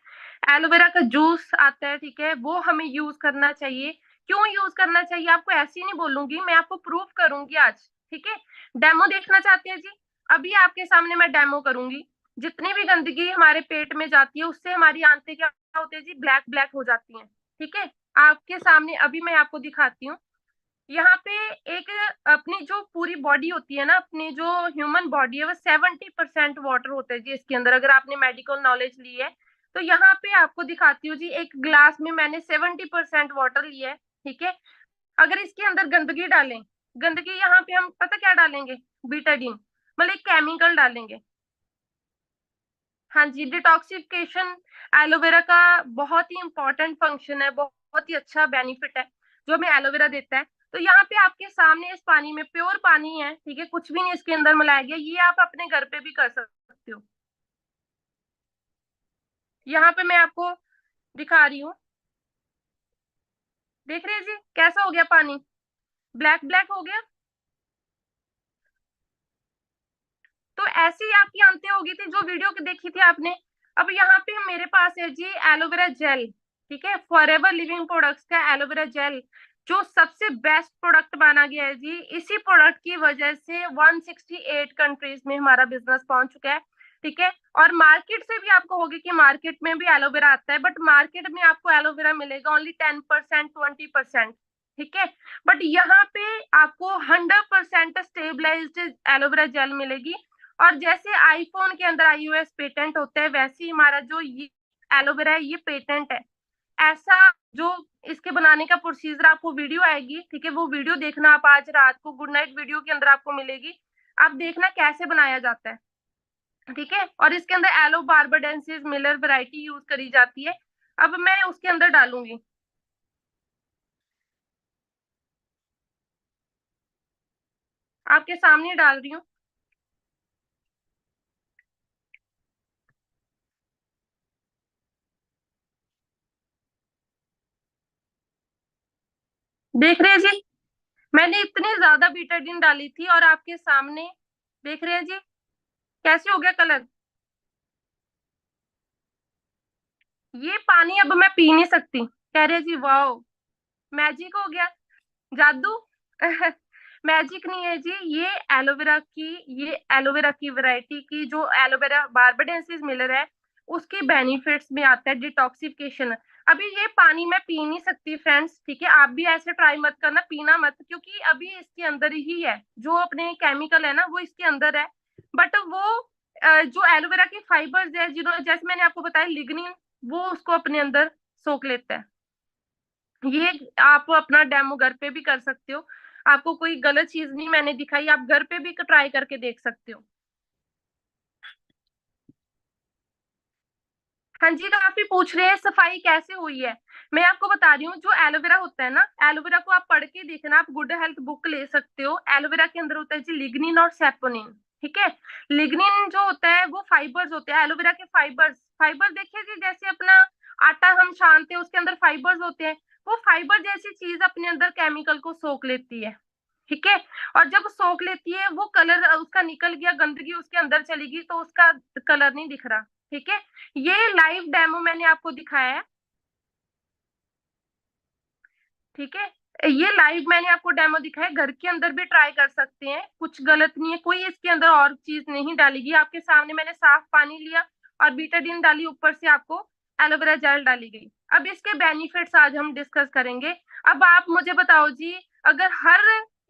एलोवेरा का जूस आता है, ठीक है, वो हमें यूज करना चाहिए। क्यों यूज करना चाहिए आपको ऐसे ही नहीं बोलूंगी, मैं आपको प्रूव करूंगी आज। ठीक है, डेमो देखना चाहते हैं जी? अभी आपके सामने मैं डेमो करूंगी। जितनी भी गंदगी हमारे पेट में जाती है उससे हमारी आंतें क्या होती है जी, ब्लैक ब्लैक हो जाती हैं। ठीक है, आपके सामने अभी मैं आपको दिखाती हूँ। यहाँ पे एक अपनी जो पूरी बॉडी होती है ना, अपनी जो ह्यूमन बॉडी है वो 70% वाटर होता है जी इसके अंदर, अगर आपने मेडिकल नॉलेज ली है तो। यहाँ पे आपको दिखाती हूँ जी, एक ग्लास में मैंने 70% वाटर लिया है। ठीक है, अगर इसके अंदर गंदगी डालें, गंदगी यहाँ पे हम पता क्या डालेंगे, बीटाडीन, मतलब एक केमिकल डालेंगे। हाँ जी, डिटॉक्सिफिकेशन एलोवेरा का बहुत ही इंपॉर्टेंट फंक्शन है, बहुत ही अच्छा बेनिफिट है जो हमें एलोवेरा देता है। तो यहाँ पे आपके सामने इस पानी में प्योर पानी है, ठीक है, कुछ भी नहीं इसके अंदर मिलाया गया। ये आप अपने घर पे भी कर सकते हो। यहाँ पे मैं आपको दिखा रही हूँ, देख रहे हैं जी कैसा हो गया पानी, ब्लैक ब्लैक हो गया। तो ऐसे ही आपकी आंतें होगी थी जो वीडियो देखी थी आपने। अब यहाँ पे मेरे पास है जी एलोवेरा जेल। ठीक है, फॉरएवर लिविंग प्रोडक्ट्स का एलोवेरा जेल जो सबसे बेस्ट प्रोडक्ट माना गया है जी। इसी प्रोडक्ट की वजह से 168 कंट्रीज में हमारा बिजनेस पहुंच चुका है। ठीक है, और मार्केट से भी आपको होगी कि मार्केट में भी एलोवेरा आता है, बट मार्केट में आपको एलोवेरा मिलेगा ओनली 10% 20%। ठीक है, बट यहाँ पे आपको 100% स्टेबलाइज्ड एलोवेरा जेल मिलेगी। और जैसे आईफोन के अंदर iOS पेटेंट होता है, वैसे ही हमारा जो ये एलोवेरा है ये पेटेंट है। ऐसा जो इसके बनाने का प्रोसीजर आपको वीडियो आएगी, ठीक है, वो वीडियो देखना आप आज रात को, गुड नाइट वीडियो के अंदर आपको मिलेगी, आप देखना कैसे बनाया जाता है। ठीक है, और इसके अंदर yellow barbadensis Miller variety use करी जाती है। अब मैं उसके अंदर डालूंगी, आपके सामने डाल रही हूँ। देख रहे हैं जी, मैंने इतनी ज्यादा बीटाडीन डाली थी और आपके सामने देख रहे हैं जी कैसे हो गया कलर। ये पानी अब मैं पी नहीं सकती, कह रहे जी वाओ मैजिक हो गया, जादू। मैजिक नहीं है जी, ये एलोवेरा की, ये एलोवेरा की वैरायटी की जो एलोवेरा बार्बाडेंसिस मिलर है उसके बेनिफिट्स में आता है डिटॉक्सिफिकेशन। अभी ये पानी मैं पी नहीं सकती फ्रेंड्स, ठीक है, आप भी ऐसे ट्राई मत करना, पीना मत, क्योंकि अभी इसके अंदर ही है जो अपने केमिकल है ना वो इसके अंदर है। बट वो जो एलोवेरा के फाइबर्स है, जिन्होंने जैसे मैंने आपको बताया लिग्निन, वो उसको अपने अंदर सोख लेता है। ये आप अपना डेमो घर पे भी कर सकते हो, आपको कोई गलत चीज नहीं मैंने दिखाई, आप घर पे भी ट्राई करके देख सकते हो। हाँ जी, काफी पूछ रहे हैं सफाई कैसे हुई है। मैं आपको बता रही हूँ, जो एलोवेरा होता है ना, एलोवेरा को आप पढ़ के देखना, आप गुड हेल्थ बुक ले सकते हो। एलोवेरा के अंदर होता है जी लिग्निन और सेपोनिन। ठीक है, लिग्निन जो होता है वो फाइबर्स होते हैं, एलोवेरा के फाइबर्स, फाइबर देखिए जी, जैसे अपना आटा हम छानते हैं उसके अंदर फाइबर्स होते हैं, वो फाइबर जैसी चीज अपने अंदर केमिकल को सोख लेती है। ठीक है, और जब सोख लेती है वो कलर उसका निकल गया, गंदगी उसके अंदर चली गई तो उसका कलर नहीं दिख रहा। ठीक है, ये लाइव डेमो मैंने आपको दिखाया है। ठीक है, ये लाइव मैंने आपको डेमो दिखाया, घर के अंदर भी ट्राई कर सकते हैं, कुछ गलत नहीं है, कोई इसके अंदर और चीज नहीं डालेगी। आपके सामने मैंने साफ पानी लिया और बीटाडीन डाली, ऊपर से आपको एलोवेरा जेल डाली गई। अब इसके बेनिफिट्स आज हम डिस्कस करेंगे। अब आप मुझे बताओ जी, अगर हर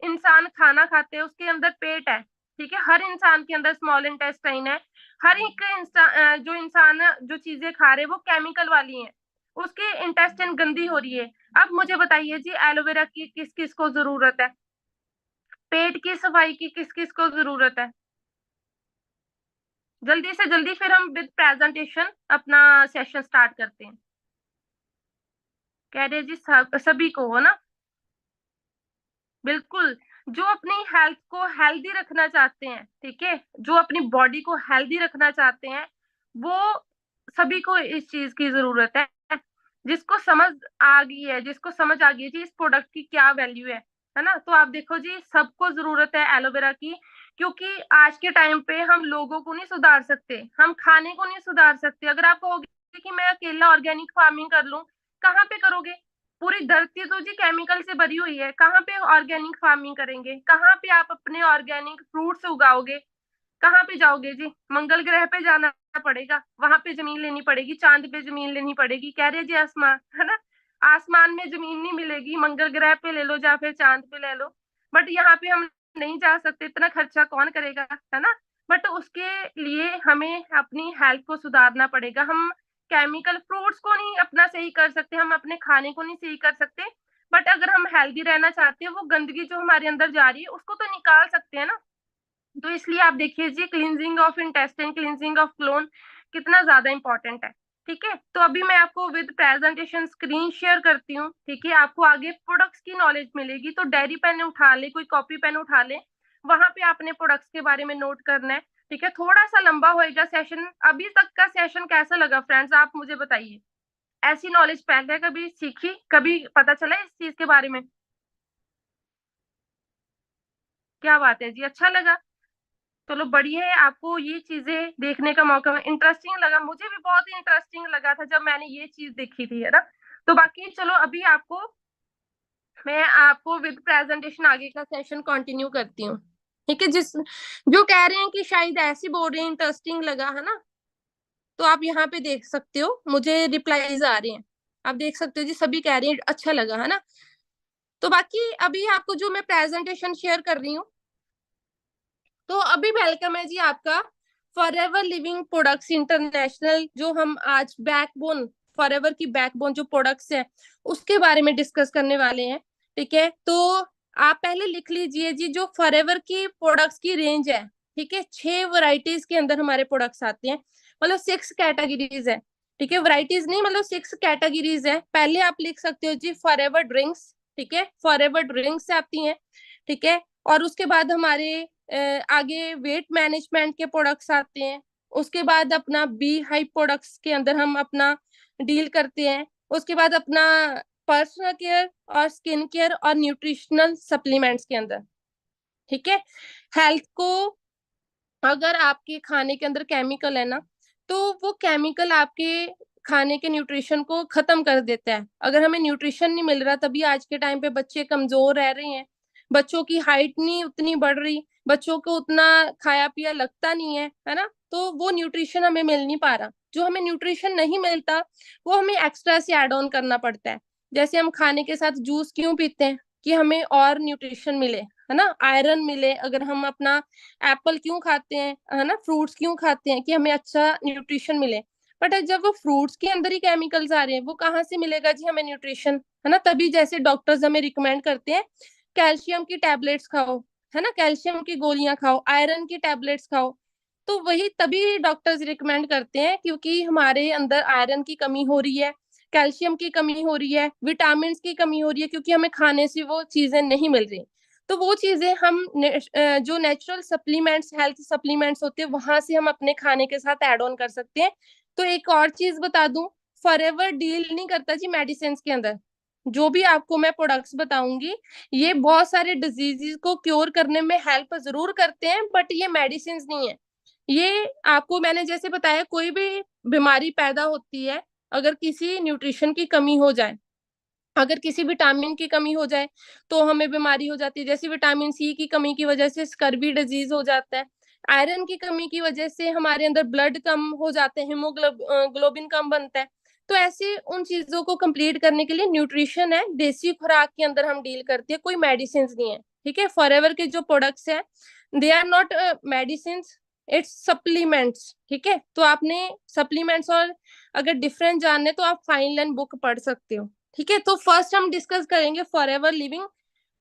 इंसान खाना खाते हैं उसके अंदर पेट है, ठीक है, हर इंसान के अंदर स्मॉल इंटेस्टाइन है, हर एक जो इंसान जो चीजें खा रहे हैं वो केमिकल वाली हैं, उसकी इंटेस्टाइन गंदी हो रही है। अब मुझे बताइए जी, एलोवेरा की किस किस को जरूरत है, पेट की सफाई की किस किस को जरूरत है? जल्दी से जल्दी फिर हम विद प्रेजेंटेशन अपना सेशन स्टार्ट करते हैं। कह रहे जी सभी को, हो ना? बिल्कुल, जो अपनी हेल्थ को हेल्दी रखना चाहते हैं, ठीक है, जो अपनी बॉडी को हेल्दी रखना चाहते हैं, वो सभी को इस चीज की जरूरत है। जिसको समझ आ गई है, जिसको समझ आ गई है जी इस प्रोडक्ट की क्या वैल्यू है ना, तो आप देखो जी सबको जरूरत है एलोवेरा की, क्योंकि आज के टाइम पे हम लोगों को नहीं सुधार सकते, हम खाने को नहीं सुधार सकते। अगर आप कहोगे कि मैं अकेला ऑर्गेनिक फार्मिंग कर लूं, कहाँ पे करोगे? पूरी धरती तो जी केमिकल से भरी हुई है, कहाँ पे ऑर्गेनिक फार्मिंग करेंगे? कहाँ पे आप अपने ऑर्गेनिक फ्रूट्स उगाओगे? कहाँ पे जाओगे जी? मंगल ग्रह पे जाना पड़ेगा, वहां पे जमीन लेनी पड़ेगी, चांद पे जमीन लेनी पड़ेगी, कह रहे जी आसमान, है ना? आसमान में जमीन नहीं मिलेगी, मंगल ग्रह पे ले लो या फिर चांद पे ले लो, बट यहाँ पे हम नहीं जा सकते, इतना खर्चा कौन करेगा, है ना? बट उसके लिए हमें अपनी हेल्थ को सुधारना पड़ेगा। हम केमिकल फ्रूट्स को नहीं अपना सही कर सकते, हम अपने खाने को नहीं सही कर सकते, बट अगर हम हेल्दी रहना चाहते हैं, वो गंदगी जो हमारे अंदर जा रही है उसको तो निकाल सकते हैं ना। तो इसलिए आप देखिए जी, cleansing of intestine, cleansing of colon कितना ज्यादा इंपॉर्टेंट है, ठीक है। तो अभी मैं आपको विद प्रेजेंटेशन स्क्रीन शेयर करती हूँ, ठीक है, आपको आगे प्रोडक्ट्स की नॉलेज मिलेगी। तो डायरी पेन उठा ले, कोई कॉपी पेन उठा ले, वहां पे आपने प्रोडक्ट्स के बारे में नोट करना है, ठीक है। थोड़ा सा लंबा होएगा सेशन। अभी तक का सेशन कैसा लगा फ्रेंड्स, आप मुझे बताइए। ऐसी नॉलेज पहले कभी सीखी, कभी पता चला इस चीज के बारे में? क्या बात है जी, अच्छा लगा, चलो बढ़िया है, आपको ये चीजें देखने का मौका इंटरेस्टिंग लगा। मुझे भी बहुत ही इंटरेस्टिंग लगा था जब मैंने ये चीज देखी थी, है ना। तो बाकी चलो अभी मैं आपको विद प्रेजेंटेशन आगे का सेशन कंटिन्यू करती हूँ, ठीक है। जो कह रहे हैं कि शायद ऐसी बोल रहे हैं इंटरेस्टिंग लगा, है ना, तो आप यहाँ पे देख सकते हो, मुझे रिप्लाईज आ रहे हैं, आप देख सकते हो जी, सभी कह रहे हैं अच्छा लगा, है ना। तो बाकी अभी आपको जो मैं प्रेजेंटेशन शेयर कर रही हूँ, तो अभी वेलकम है जी आपका फॉरएवर लिविंग प्रोडक्ट्स इंटरनेशनल, जो हम आज बैकबोन, फॉरएवर की बैकबोन जो प्रोडक्ट्स है उसके बारे में डिस्कस करने वाले हैं, ठीक है। तो आप पहले लिख लीजिए जी, जो फॉरएवर की प्रोडक्ट्स की रेंज है, ठीक है, 6 वैरायटीज के अंदर हमारे प्रोडक्ट्स आते हैं, मतलब 6 कैटेगरीज है, ठीक है, वैरायटीज नहीं, मतलब 6 कैटेगरीज है। पहले आप लिख सकते हो जी फॉरएवर ड्रिंक्स, ठीक है, फॉरएवर ड्रिंक्स आती हैं, ठीक है। और उसके बाद हमारे आगे वेट मैनेजमेंट के प्रोडक्ट्स आते हैं, उसके बाद अपना बी हाइप प्रोडक्ट्स के अंदर हम अपना डील करते हैं, उसके बाद अपना पर्सनल केयर और स्किन केयर और न्यूट्रिशनल सप्लीमेंट्स के अंदर, ठीक है। हेल्थ को, अगर आपके खाने के अंदर केमिकल है ना, तो वो केमिकल आपके खाने के न्यूट्रिशन को खत्म कर देता है। अगर हमें न्यूट्रिशन नहीं मिल रहा, तभी आज के टाइम पे बच्चे कमजोर रह रहे हैं, बच्चों की हाइट नहीं उतनी बढ़ रही, बच्चों को उतना खाया पिया लगता नहीं है ना, तो वो न्यूट्रिशन हमें मिल नहीं पा रहा। जो हमें न्यूट्रिशन नहीं मिलता वो हमें एक्स्ट्रा से ऐड ऑन करना पड़ता है। जैसे हम खाने के साथ जूस क्यों पीते हैं, कि हमें और न्यूट्रिशन मिले, है ना, आयरन मिले। अगर हम अपना एप्पल क्यों खाते हैं, है ना, फ्रूट्स क्यों खाते हैं, कि हमें अच्छा न्यूट्रिशन मिले। बट जब वो फ्रूट्स के अंदर ही केमिकल्स आ रहे हैं, वो कहाँ से मिलेगा जी हमें न्यूट्रिशन, है ना। तभी जैसे डॉक्टर्स हमें रिकमेंड करते हैं कैल्शियम की टैबलेट्स खाओ, है ना, कैल्शियम की गोलियां खाओ, आयरन की टैबलेट्स खाओ। तो वही तभी डॉक्टर्स रिकमेंड करते हैं, क्योंकि हमारे अंदर आयरन की कमी हो रही है, कैल्शियम की कमी हो रही है, विटामिन की कमी हो रही है, क्योंकि हमें खाने से वो चीजें नहीं मिल रही। तो वो चीजें हम जो नेचुरल सप्लीमेंट्स, हेल्थ सप्लीमेंट्स होते हैं, वहां से हम अपने खाने के साथ ऐड ऑन कर सकते हैं। तो एक और चीज बता दूं, फॉरएवर डील नहीं करता जी मेडिसिन के अंदर। जो भी आपको मैं प्रोडक्ट्स बताऊंगी, ये बहुत सारे डिजीजेस को क्योर करने में हेल्प जरूर करते हैं, बट ये मेडिसिन नहीं है। ये आपको मैंने जैसे बताया, कोई भी बीमारी पैदा होती है अगर किसी न्यूट्रिशन की कमी हो जाए, अगर किसी विटामिन की कमी हो जाए तो हमें बीमारी हो जाती है। जैसे विटामिन सी की कमी की वजह से स्कर्वी डिजीज हो जाता है, आयरन की कमी की वजह से हमारे अंदर ब्लड कम हो जाते हैं, हीमोग्लोबिन कम बनता है। तो ऐसे उन चीजों को कंप्लीट करने के लिए न्यूट्रिशन है, देसी खुराक के अंदर हम डील करते हैं, कोई मेडिसिन नहीं है, ठीक है। फॉरएवर के जो प्रोडक्ट्स हैं they are not medicine, it's supplements. ठीक है, तो आपने सप्लीमेंट्स और अगर डिफरेंस जानने तो आप फाइन लाइन बुक पढ़ सकते हो। ठीक है, तो फर्स्ट हम डिस्कस करेंगे फॉरएवर लिविंग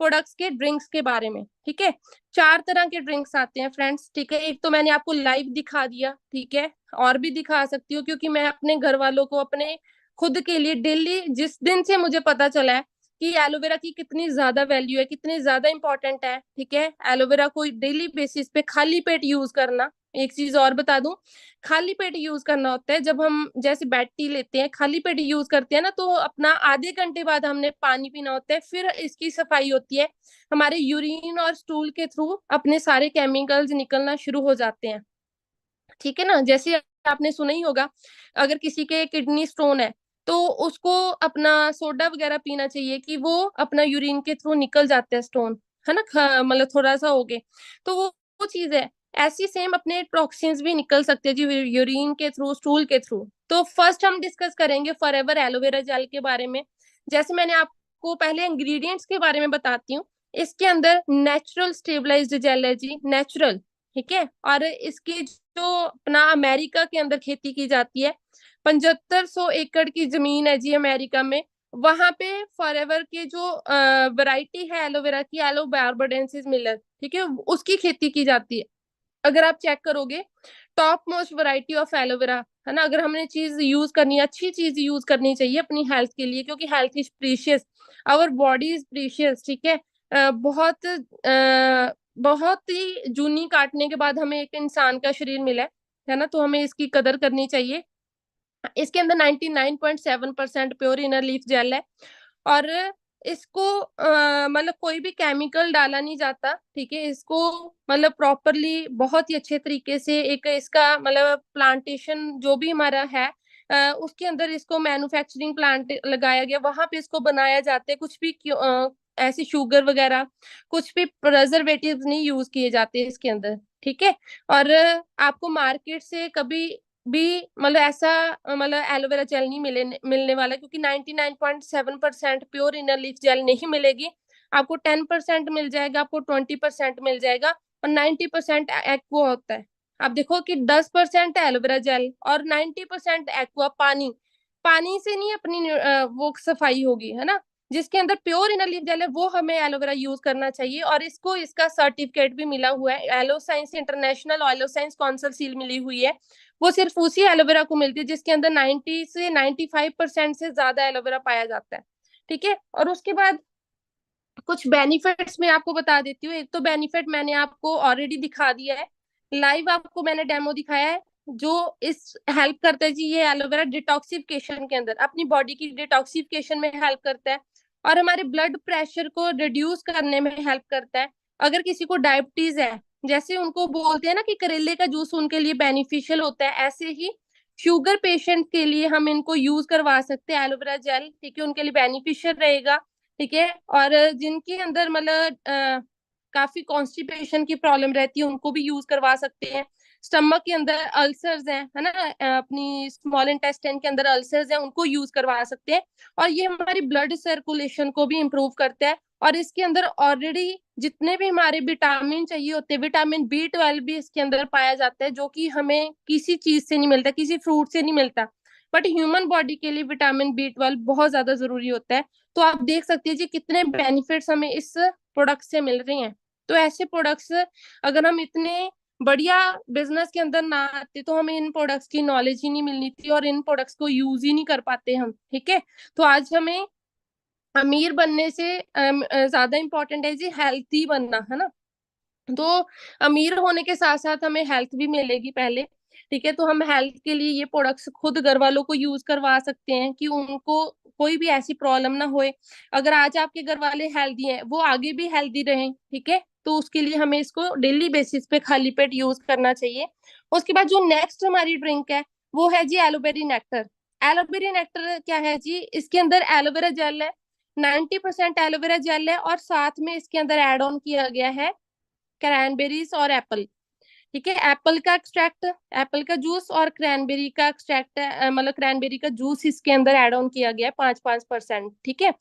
प्रोडक्ट्स के ड्रिंक्स के बारे में। ठीक है, 4 तरह के ड्रिंक्स आते हैं फ्रेंड्स। ठीक है, एक तो मैंने आपको लाइव दिखा दिया, ठीक है, और भी दिखा सकती हूँ क्योंकि मैं अपने घर वालों को अपने खुद के लिए डेली, जिस दिन से मुझे पता चला है कि एलोवेरा की कितनी ज्यादा वैल्यू है, कितनी ज्यादा इंपॉर्टेंट है, ठीक है, एलोवेरा को डेली बेसिस पे खाली पेट यूज करना। एक चीज और बता दूं, खाली पेट यूज करना होता है। जब हम जैसे बेड टी लेते हैं, खाली पेट यूज करते हैं ना, तो अपना आधे घंटे बाद हमने पानी पीना होता है, फिर इसकी सफाई होती है। हमारे यूरिन और स्टूल के थ्रू अपने सारे केमिकल्स निकलना शुरू हो जाते हैं। ठीक है ना, जैसे आपने सुना ही होगा, अगर किसी के किडनी स्टोन है तो उसको अपना सोडा वगैरह पीना चाहिए कि वो अपना यूरिन के थ्रू निकल जाता है स्टोन, है ना, मतलब थोड़ा सा हो गए तो वो चीज है। ऐसी सेम अपने टॉक्सिन्स भी निकल सकते हैं जी यूरिन के थ्रू, स्टूल के थ्रू। तो फर्स्ट हम डिस्कस करेंगे फॉरएवर एलोवेरा जेल के बारे में। जैसे मैंने आपको पहले इंग्रेडिएंट्स के बारे में बताती हूँ। इसके अंदर नेचुरल स्टेबलाइज्ड जेल है जी, नेचुरल। ठीक है, और इसकी जो अपना अमेरिका के अंदर खेती की जाती है, 7500 एकड़ की जमीन है जी अमेरिका में। वहां पे फॉरएवर के जो वैरायटी है एलोवेरा की, एलो बार्बाडेंसिस मिलर, ठीक है, उसकी खेती की जाती है। अगर आप चेक करोगे, top most variety of aloe vera, है ना। अगर हमने चीज यूज करनी है, अच्छी चीज यूज करनी चाहिए अपनी हेल्थ के लिए, क्योंकि health is precious, our body is precious. ठीक है, बहुत ही जूनी काटने के बाद हमें एक इंसान का शरीर मिला है ना, तो हमें इसकी कदर करनी चाहिए। इसके अंदर 99.7% प्योर इनर लीफ जेल है, और इसको मतलब कोई भी केमिकल डाला नहीं जाता। ठीक है, इसको मतलब प्रॉपरली बहुत ही अच्छे तरीके से एक इसका मतलब प्लांटेशन जो भी हमारा है, उसके अंदर इसको मैन्युफैक्चरिंग प्लांट लगाया गया, वहां पे इसको बनाया जाता है। कुछ भी ऐसी शुगर वगैरह, कुछ भी प्रिजर्वेटिव्स नहीं यूज किए जाते इसके अंदर। ठीक है, और आपको मार्केट से कभी भी मतलब ऐसा मतलब एलोवेरा जेल नहीं मिलने वाला, क्योंकि 99.7% प्योर इनर लीफ जेल नहीं मिलेगी आपको। 10% मिल जाएगा, आपको 20% मिल जाएगा, और 90% एक्वा होता है। आप देखो कि 10% एलोवेरा जेल और 90% एक्वा, पानी। पानी से नहीं अपनी वो सफाई होगी, है ना। जिसके अंदर प्योर इनर लीफ जेल है वो हमें एलोवेरा यूज करना चाहिए, और इसको इसका सर्टिफिकेट भी मिला हुआ है, aloe science international aloe science council seal मिली हुई है। वो सिर्फ उसी एलोवेरा को मिलती है जिसके अंदर 90 से 95% से ज्यादा एलोवेरा पाया जाता है। ठीक है, और उसके बाद कुछ बेनिफिट्स मैं आपको बता देती हूँ। एक तो बेनिफिट मैंने आपको ऑलरेडी दिखा दिया है, लाइव आपको मैंने डेमो दिखाया है, जो इस हेल्प करता है जी ये एलोवेरा डिटॉक्सिफिकेशन के अंदर, अपनी बॉडी की डिटॉक्सिफिकेशन में हेल्प करता है, और हमारे ब्लड प्रेशर को रिड्यूस करने में हेल्प करता है। अगर किसी को डायबिटीज है, जैसे उनको बोलते हैं ना कि करेले का जूस उनके लिए बेनिफिशियल होता है, ऐसे ही शुगर पेशेंट के लिए हम इनको यूज करवा सकते हैं एलोवेरा जेल। ठीक है, उनके लिए बेनिफिशियल रहेगा। ठीक है, और जिनके अंदर मतलब काफी कॉन्स्टिपेशन की प्रॉब्लम रहती है उनको भी यूज करवा सकते हैं। स्टमक के अंदर अल्सर्स हैं, है ना, अपनी स्मॉल इंटेस्टाइन के अंदर अल्सर्स हैं, उनको यूज करवा सकते हैं। और ये हमारी ब्लड सर्कुलेशन को भी इम्प्रूव करता है। और इसके अंदर ऑलरेडी जितने भी हमारे विटामिन चाहिए होते हैं, विटामिन B12 भी इसके अंदर पाया जाता है, जो कि हमें किसी चीज से नहीं मिलता, किसी फ्रूट से नहीं मिलता, बट ह्यूमन बॉडी के लिए विटामिन B12 बहुत ज्यादा जरूरी होता है। तो आप देख सकते हैं जी कितने बेनिफिट्स हमें इस प्रोडक्ट से मिल रहे हैं। तो ऐसे प्रोडक्ट्स अगर हम इतने बढ़िया बिजनेस के अंदर ना आते तो हमें इन प्रोडक्ट्स की नॉलेज ही नहीं मिलनी थी, और इन प्रोडक्ट्स को यूज ही नहीं कर पाते हम। ठीक है, तो आज हमें अमीर बनने से ज्यादा इम्पोर्टेंट है जी हेल्थी बनना, है ना। तो अमीर होने के साथ साथ हमें हेल्थ भी मिलेगी पहले। ठीक है, तो हम हेल्थ के लिए ये प्रोडक्ट्स खुद घर वालों को यूज करवा सकते हैं कि उनको कोई भी ऐसी प्रॉब्लम ना होए। अगर आज आपके घर वाले हेल्दी हैं, वो आगे भी हेल्दी रहें। ठीक है, तो उसके लिए हमें इसको डेली बेसिस पे खाली पेट यूज करना चाहिए। उसके बाद जो नेक्स्ट हमारी ड्रिंक है वो है जी एलोवेरी नेक्टर। एलोवेरी नेक्टर क्या है जी, इसके अंदर एलोवेरा जेल है, 90% एलोवेरा जेल है, और साथ में इसके अंदर एड ऑन किया गया है क्रैनबेरीज और एप्पल। ठीक है, एप्पल का एक्सट्रैक्ट, एप्पल का जूस और क्रैनबेरी का एक्सट्रैक्ट, मतलब क्रैनबेरी का जूस इसके अंदर ऐड ऑन किया गया है 5-5%। ठीक है,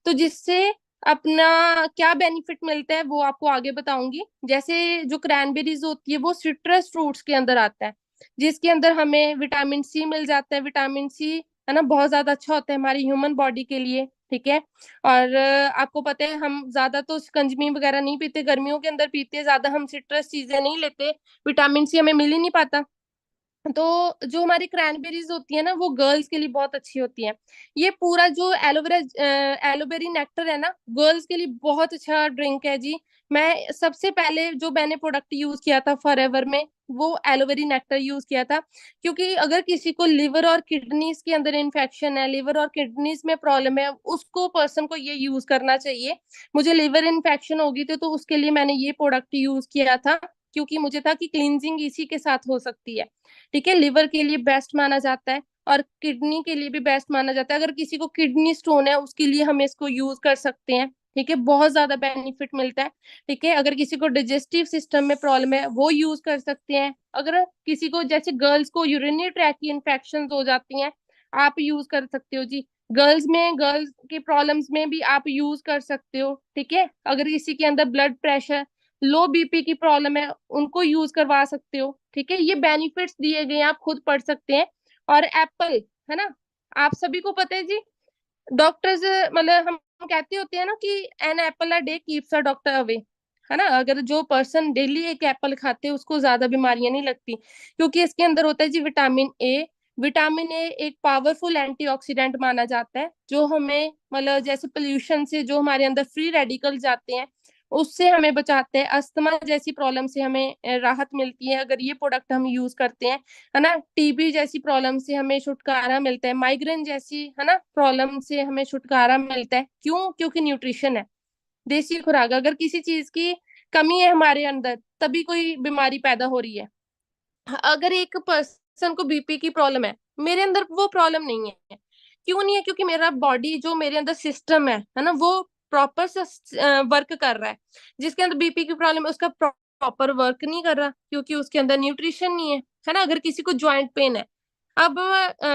तो जिससे अपना क्या बेनिफिट मिलता है वो आपको आगे बताऊंगी। जैसे जो क्रैनबेरीज होती है वो सिट्रस फ्रूट्स के अंदर आता है, जिसके अंदर हमें विटामिन सी मिल जाता है। विटामिन सी है ना, बहुत ज्यादा अच्छा होता है हमारी ह्यूमन बॉडी के लिए, ठीक है। और आपको पता है हम ज्यादा तो शिकंजमी वगैरह नहीं पीते, गर्मियों के अंदर पीते हैं ज्यादा, हम सिट्रस चीजें नहीं लेते, विटामिन सी हमें मिल ही नहीं पाता। तो जो हमारी क्रैनबेरीज होती है ना वो गर्ल्स के लिए बहुत अच्छी होती है। ये पूरा जो एलोवेरा एलोवेरी नेक्टर है ना, गर्ल्स के लिए बहुत अच्छा ड्रिंक है जी। मैं सबसे पहले जो मैंने प्रोडक्ट यूज किया था फॉरएवर में, वो एलोवेरी नेक्टर यूज किया था। क्योंकि अगर किसी को लिवर और किडनीज के अंदर इन्फेक्शन है, लिवर और किडनीज में प्रॉब्लम है, उसको पर्सन को ये यूज करना चाहिए। मुझे लिवर इन्फेक्शन हो गई थी तो उसके लिए मैंने ये प्रोडक्ट यूज किया था, क्योंकि मुझे था कि क्लींजिंग इसी के साथ हो सकती है, ठीक है। लिवर के लिए बेस्ट माना जाता है और किडनी के लिए भी बेस्ट माना जाता है। अगर किसी को किडनी स्टोन है उसके लिए हम इसको यूज कर सकते हैं, ठीक है। बहुत ज्यादा बेनिफिट मिलता है, ठीक है। अगर किसी को डाइजेस्टिव सिस्टम में प्रॉब्लम है वो यूज कर सकते हैं। अगर किसी को, जैसे गर्ल्स को यूरिनरी ट्रैक की इन्फेक्शन हो जाती हैं, आप यूज कर सकते हो जी। गर्ल्स के प्रॉब्लम्स में भी आप यूज कर सकते हो, ठीक है। अगर किसी के अंदर ब्लड प्रेशर, लो बीपी की प्रॉब्लम है, उनको यूज करवा सकते हो, ठीक है। ये बेनिफिट्स दिए गए हैं, आप खुद पढ़ सकते हैं। और एप्पल है ना, आप सभी को पता है जी, डॉक्टर्स मतलब हम कहते होते हैं ना कि an apple a day keeps a doctor away, है ना। अगर जो पर्सन डेली एक एप्पल खाते हैं उसको ज्यादा बीमारियां नहीं लगती, क्योंकि इसके अंदर होता है जी विटामिन ए। विटामिन ए एक पावरफुल एंटीऑक्सीडेंट माना जाता है, जो हमें मतलब जैसे पोल्यूशन से जो हमारे अंदर फ्री रेडिकल जाते हैं उससे हमें बचाते हैं। अस्थमा जैसी प्रॉब्लम से हमें राहत मिलती है अगर ये प्रोडक्ट हम यूज करते हैं, है ना। टीबी जैसी प्रॉब्लम से हमें छुटकारा मिलता है, माइग्रेन जैसी है ना प्रॉब्लम से हमें छुटकारा मिलता है। क्यों? क्योंकि न्यूट्रिशन है, देसी खुराक। अगर किसी चीज की कमी है हमारे अंदर तभी कोई बीमारी पैदा हो रही है। अगर एक पर्सन को बीपी की प्रॉब्लम है, मेरे अंदर वो प्रॉब्लम नहीं है, क्यों नहीं है? क्योंकि मेरा बॉडी जो मेरे अंदर सिस्टम है ना, वो प्रॉपर वर्क कर रहा है। जिसके अंदर बीपी की प्रॉब्लम है उसका प्रॉपर वर्क नहीं कर रहा, क्योंकि उसके अंदर न्यूट्रिशन नहीं है ना। अगर किसी को ज्वाइंट पेन है, अब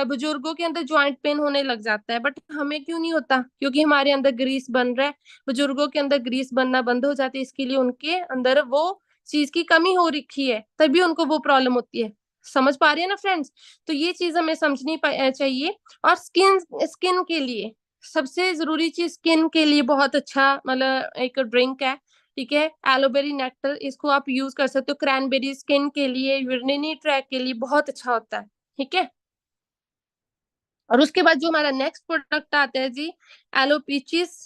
बुजुर्गों के अंदर ज्वाइंट पेन होने लग जाता है, बट हमें क्यों नहीं होता? क्योंकि हमारे अंदर ग्रीस बन रहा है। बुजुर्गों के अंदर ग्रीस बनना बंद हो जाती है, इसके लिए उनके अंदर वो चीज की कमी हो रखी है, तभी उनको वो प्रॉब्लम होती है। समझ पा रहे हैं ना फ्रेंड्स? तो ये चीज हमें समझनी चाहिए। और स्किन के लिए सबसे जरूरी चीज, स्किन के लिए बहुत अच्छा मतलब एक ड्रिंक है, ठीक है, एलोवेरी नेक्टर। इसको आप यूज कर सकते हो। क्रैनबेरी स्किन के लिए, यूरिनरी ट्रैक के लिए बहुत अच्छा होता है, ठीक है। और उसके बाद जो हमारा नेक्स्ट प्रोडक्ट आता है जी, एलो पीचिस।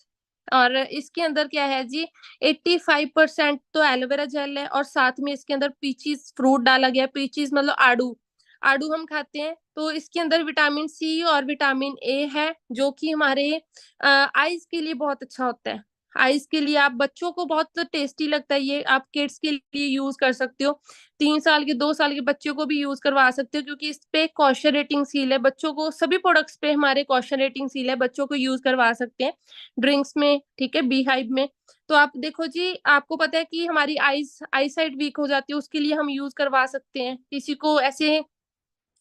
और इसके अंदर क्या है जी, 85% तो एलोवेरा जेल है और साथ में इसके अंदर पीचीज फ्रूट डाला गया है। पीचीज मतलब आड़ू, आड़ू हम खाते हैं, तो इसके अंदर विटामिन सी और विटामिन ए है, जो कि हमारे आईज के लिए बहुत अच्छा होता है। आईज के लिए, आप बच्चों को बहुत टेस्टी लगता है ये, आप किड्स के लिए यूज कर सकते हो। 3 साल के 2 साल के बच्चों को भी यूज करवा सकते हो, क्योंकि इस पे कॉशन रेटिंग सील है। बच्चों को सभी प्रोडक्ट्स पे हमारे कॉशन रेटिंग सील है, बच्चों को यूज करवा सकते हैं ड्रिंक्स में, ठीक है, बी हाइव में। तो आप देखो जी, आपको पता है कि हमारी आई साइड वीक हो जाती है, उसके लिए हम यूज करवा सकते हैं। किसी को ऐसे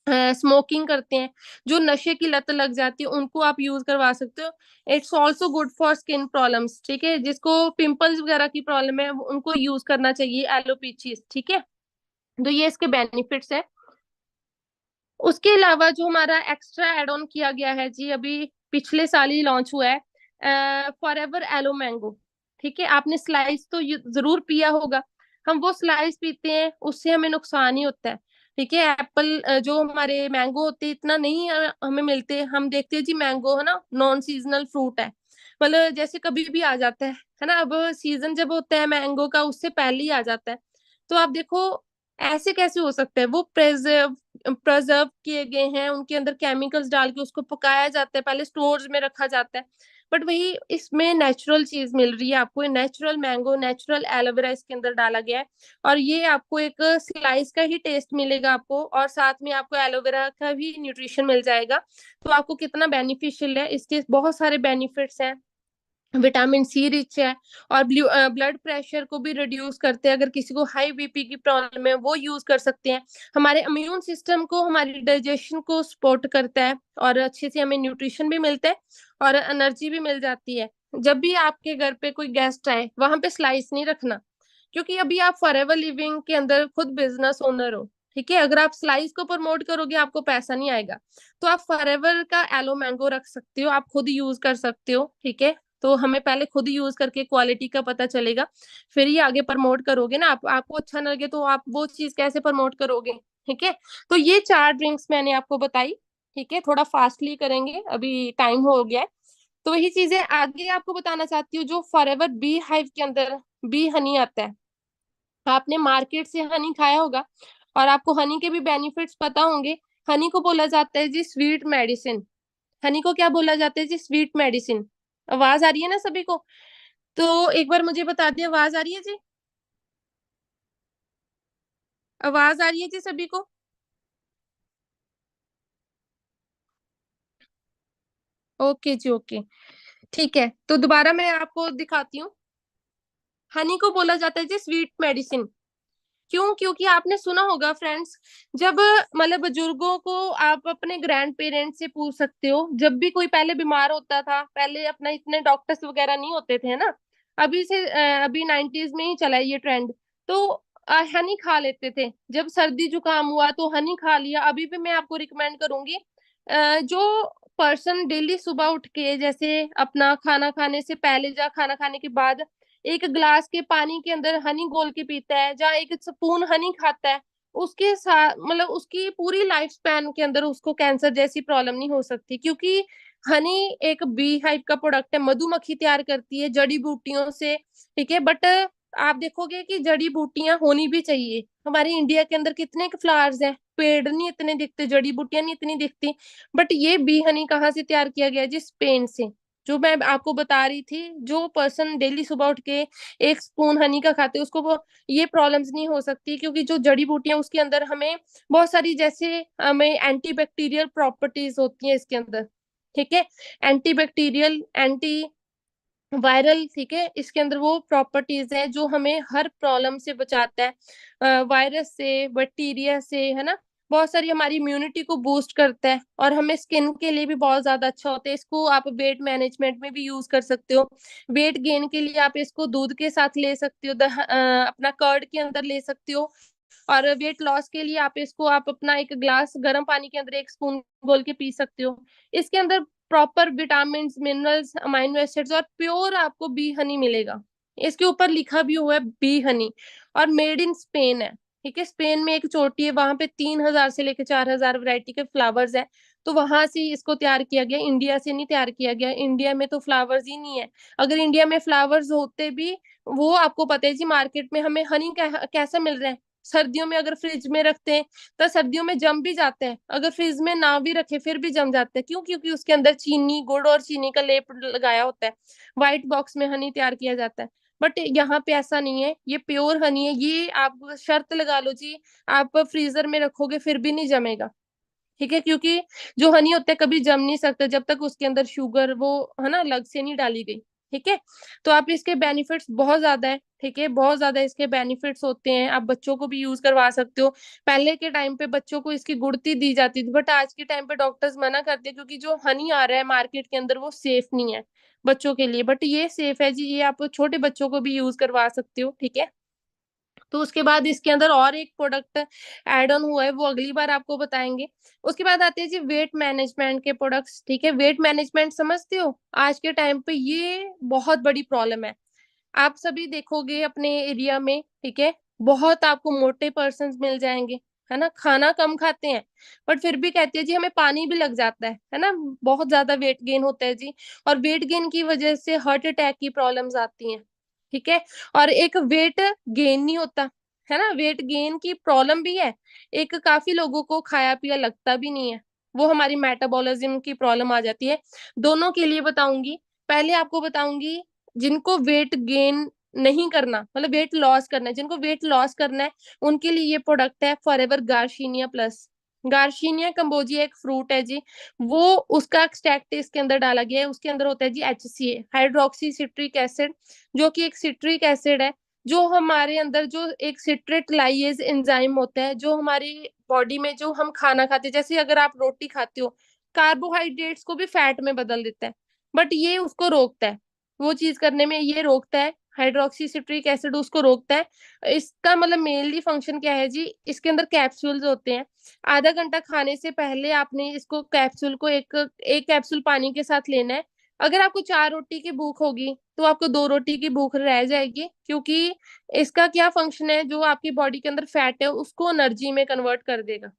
स्मोकिंग करते हैं, जो नशे की लत लग जाती है, उनको आप यूज करवा सकते हो। It's also good for skin problems, ठीक है। जिसको पिंपल्स वगैरह की प्रॉब्लम है उनको यूज करना चाहिए एलोपीचीज, ठीक है। तो ये इसके बेनिफिट्स है। उसके अलावा जो हमारा एक्स्ट्रा एड ऑन किया गया है जी, अभी पिछले साल ही लॉन्च हुआ है, फॉरएवर एलो मैंगो, ठीक है। आपने स्लाइस तो जरूर पिया होगा। हम वो स्लाइस पीते हैं उससे हमें नुकसान ही होता है, ठीक है। एप्पल जो हमारे मैंगो होते हैं इतना नहीं हमें मिलते। हम देखते हैं जी मैंगो है ना नॉन सीजनल फ्रूट है, मतलब जैसे कभी भी आ जाता है ना। अब सीजन जब होता है मैंगो का उससे पहले ही आ जाता है। तो आप देखो ऐसे कैसे हो सकता है? वो प्रिजर्व किए गए हैं, उनके अंदर केमिकल्स डाल के उसको पकाया जाता है, पहले स्टोर्स में रखा जाता है। बट वही इसमें नेचुरल चीज मिल रही है आपको, नेचुरल मैंगो, नेचुरल एलोवेरा इसके अंदर डाला गया है। और ये आपको एक स्लाइस का ही टेस्ट मिलेगा आपको, और साथ में आपको एलोवेरा का भी न्यूट्रिशन मिल जाएगा। तो आपको कितना बेनिफिशियल है, इसके बहुत सारे बेनिफिट्स हैं। विटामिन सी रिच है और ब्लड प्रेशर को भी रिड्यूस करते हैं। अगर किसी को हाई बीपी की प्रॉब्लम है वो यूज कर सकते हैं। हमारे इम्यून सिस्टम को, हमारी डाइजेशन को सपोर्ट करता है और अच्छे से हमें न्यूट्रिशन भी मिलता है और एनर्जी भी मिल जाती है। जब भी आपके घर पे कोई गेस्ट आए वहां पे स्लाइस नहीं रखना, क्योंकि अभी आप फॉरएवर लिविंग के अंदर खुद बिजनेस ओनर हो, ठीक है। अगर आप स्लाइस को प्रमोट करोगे आपको पैसा नहीं आएगा। तो आप फॉरएवर का एलो मैंगो रख सकते हो, आप खुद यूज कर सकते हो, ठीक है। तो हमें पहले खुद यूज करके क्वालिटी का पता चलेगा, फिर ही आगे प्रमोट करोगे ना। आपको अच्छा ना लगे तो आप वो चीज कैसे प्रमोट करोगे, ठीक है। तो ये 4 ड्रिंक्स मैंने आपको बताई, ठीक है। थोड़ा फास्टली करेंगे, अभी टाइम हो गया है। तो वही चीजें आगे आपको बताना चाहती हूँ। जो फॉरएवर बी हाइव के अंदर बी हनी आता है, आपने मार्केट से हनी खाया होगा और आपको हनी के भी बेनिफिट्स पता होंगे। हनी को बोला जाता है जी स्वीट मेडिसिन। हनी को क्या बोला जाता है जी? Sweet medicine. आवाज आ रही है ना सभी को? तो एक बार मुझे बता दिए, आवाज आ रही है जी? आवाज आ रही है जी सभी को? ओके जी, ओके, ठीक है। तो दोबारा मैं आपको दिखाती हूँ। हनी को बोला जाता है जी स्वीट मेडिसिन। क्यों? क्योंकि आपने सुना होगा फ्रेंड्स, जब मतलब बुजुर्गों को आप अपने ग्रैंड पेरेंट्स से पूछ सकते हो, जब भी कोई पहले बीमार होता था, पहले अपना इतने डॉक्टर्स वगैरह नहीं होते थे ना, अभी 90s में ही चला है ये ट्रेंड। तो हनी खा लेते थे, जब सर्दी जुकाम हुआ तो हनी खा लिया। अभी भी मैं आपको रिकमेंड करूंगी, जो पर्सन डेली सुबह उठ के जैसे अपना खाना खाने से पहले या खाना खाने के बाद एक ग्लास के पानी के अंदर हनी घोल के पीता है, या एक स्पून हनी खाता है, उसके साथ मतलब उसकी पूरी लाइफ स्पैन के अंदर उसको कैंसर जैसी प्रॉब्लम नहीं हो सकती। क्योंकि हनी एक बी हाइव का प्रोडक्ट है, मधुमक्खी तैयार करती है जड़ी बूटियों से, ठीक है। बट आप देखोगे कि जड़ी बूटियां होनी भी चाहिए। हमारे इंडिया के अंदर कितने फ्लावर्स हैं, पेड़ नहीं इतने दिखते, जड़ी बूटियां नहीं इतनी दिखती। बट ये बी हनी कहाँ से तैयार किया गया है जी? स्पेन से। जो मैं आपको बता रही थी, जो पर्सन डेली सुबह उठ के एक स्पून हनी का खाते उसको वो ये प्रॉब्लम्स नहीं हो सकती, क्योंकि जो जड़ी बूटियां उसके अंदर हमें बहुत सारी, जैसे हमें एंटी बैक्टीरियल प्रॉपर्टीज होती हैं इसके अंदर, ठीक है। एंटी बैक्टीरियल, एंटी वायरल, ठीक है। इसके अंदर वो प्रॉपर्टीज है जो हमें हर प्रॉब्लम से बचाता है, वायरस से, बैक्टीरिया से, है ना। बहुत सारी हमारी इम्यूनिटी को बूस्ट करता है, और हमें स्किन के लिए भी बहुत ज्यादा अच्छा होता है। इसको आप वेट मैनेजमेंट में भी यूज कर सकते हो। वेट गेन के लिए आप इसको दूध के साथ ले सकते हो, अपना कर्ड के अंदर ले सकते हो। और वेट लॉस के लिए आप अपना एक ग्लास गर्म पानी के अंदर 1 स्पून घोल के पी सकते हो। इसके अंदर proper vitamin, minerals, amino acids और प्योर आपको बी हनी मिलेगा। इसके ऊपर लिखा भी हुआ है बी हनी, और मेड इन स्पेन है, ठीक है। स्पेन में एक चोटी है, वहां पे 3000 से लेकर 4000 वैरायटी के फ्लावर्स है। तो वहां से इसको तैयार किया गया, इंडिया से नहीं तैयार किया गया। इंडिया में तो फ्लावर्स ही नहीं है। अगर इंडिया में फ्लावर्स होते भी, वो आपको पता है जी, मार्केट में हमें हनी कैसा मिल रहा है। सर्दियों में अगर फ्रिज में रखते हैं तो सर्दियों में जम भी जाते हैं, अगर फ्रिज में ना भी रखे फिर भी जम जाते हैं। क्यों? क्योंकि उसके अंदर चीनी, गुड़ और चीनी का लेप लगाया होता है। व्हाइट बॉक्स में हनी तैयार किया जाता है। बट यहाँ पे ऐसा नहीं है, ये प्योर हनी है। ये आप शर्त लगा लो जी, आप फ्रीजर में रखोगे फिर भी नहीं जमेगा, ठीक है। क्योंकि जो हनी होता है कभी जम नहीं सकता जब तक उसके अंदर शुगर वो है ना अलग से नहीं डाली गई, ठीक है। तो आप इसके बेनिफिट्स बहुत ज्यादा है, ठीक है, बहुत ज्यादा इसके बेनिफिट्स होते हैं। आप बच्चों को भी यूज करवा सकते हो। पहले के टाइम पे बच्चों को इसकी गुड़ती दी जाती थी, बट आज के टाइम पे डॉक्टर्स मना करते हैं, क्योंकि जो हनी आ रहा है मार्केट के अंदर वो सेफ नहीं है बच्चों के लिए। बट ये सेफ है जी, ये आप छोटे बच्चों को भी यूज करवा सकते हो, ठीक है। तो उसके बाद इसके अंदर और एक प्रोडक्ट ऐड ऑन हुआ है, वो अगली बार आपको बताएंगे। उसके बाद आते हैं जी वेट मैनेजमेंट के प्रोडक्ट्स, ठीक है। वेट मैनेजमेंट समझते हो, आज के टाइम पे ये बहुत बड़ी प्रॉब्लम है। आप सभी देखोगे अपने एरिया में, ठीक है, बहुत आपको मोटे पर्सन मिल जाएंगे, है ना। खाना कम खाते हैं बट फिर भी कहते हैं जी हमें पानी भी लग जाता है ना। बहुत ज्यादा वेट गेन होता है जी, और वेट गेन की वजह से हार्ट अटैक की प्रॉब्लम्स आती हैं, ठीक है। और एक वेट गेन नहीं होता, है ना, वेट गेन की प्रॉब्लम भी है। एक काफी लोगों को खाया पिया लगता भी नहीं है, वो हमारी मेटाबॉलिज्म की प्रॉब्लम आ जाती है। दोनों के लिए बताऊंगी। पहले आपको बताऊंगी जिनको वेट गेन नहीं करना, मतलब वेट लॉस करना है, जिनको वेट लॉस करना है उनके लिए ये प्रोडक्ट है फॉरएवर गार्शिनिया प्लस। गार्शिनिया कंबोजिया एक फ्रूट है जी, वो उसका एक्सट्रैक्ट इसके अंदर डाला गया है। उसके अंदर होता है जी HCA, हाइड्रोक्सी सिट्रिक एसिड, जो कि एक सिट्रिक एसिड है, जो हमारे अंदर जो एक सिट्रेट लाइएज एंजाइम होता है, जो हमारी बॉडी में जो हम खाना खाते हैं, जैसे अगर आप रोटी खाते हो, कार्बोहाइड्रेट्स को भी फैट में बदल देता है, बट ये उसको रोकता है। वो चीज करने में ये रोकता है, हाइड्रोक्सी सिट्रिक एसिड उसको रोकता है। इसका मतलब मेनली फंक्शन क्या है जी, इसके अंदर कैप्सूल्स होते हैं। आधा घंटा खाने से पहले आपने इसको कैप्सूल को एक कैप्सूल पानी के साथ लेना है। अगर आपको 4 रोटी की भूख होगी तो आपको 2 रोटी की भूख रह जाएगी, क्योंकि इसका क्या फंक्शन है, जो आपकी बॉडी के अंदर फैट है उसको एनर्जी में कन्वर्ट कर देगा।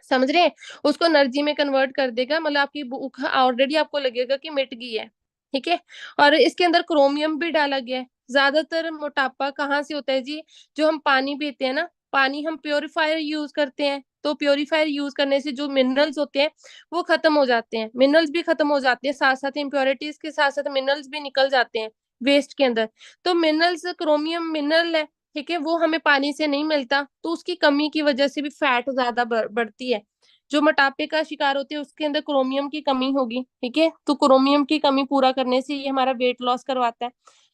समझ रहे हैं, उसको एनर्जी में कन्वर्ट कर देगा, मतलब आपकी भूख ऑलरेडी आपको लगेगा कि मिट गई है। ठीक है, और इसके अंदर क्रोमियम भी डाला गया है। ज्यादातर मोटापा कहाँ से होता है जी, जो हम पानी पीते हैं ना, पानी हम प्योरीफायर यूज करते हैं, तो प्योरीफायर यूज करने से जो मिनरल्स होते हैं वो खत्म हो जाते हैं, मिनरल्स भी खत्म हो जाते हैं, साथ साथ इम्प्योरिटीज के साथ साथ मिनरल्स भी निकल जाते हैं वेस्ट के अंदर। तो मिनरल्स, क्रोमियम मिनरल है, ठीक है, वो हमें पानी से नहीं मिलता, तो उसकी कमी की वजह से भी फैट ज्यादा बढ़ती है। जो मोटापे का शिकार होते हैं उसके अंदर क्रोमियम की कमी होगी, ठीक है, तो क्रोमियम की कमी पूरा करने से ये हमारा वेट लॉस करवाता है।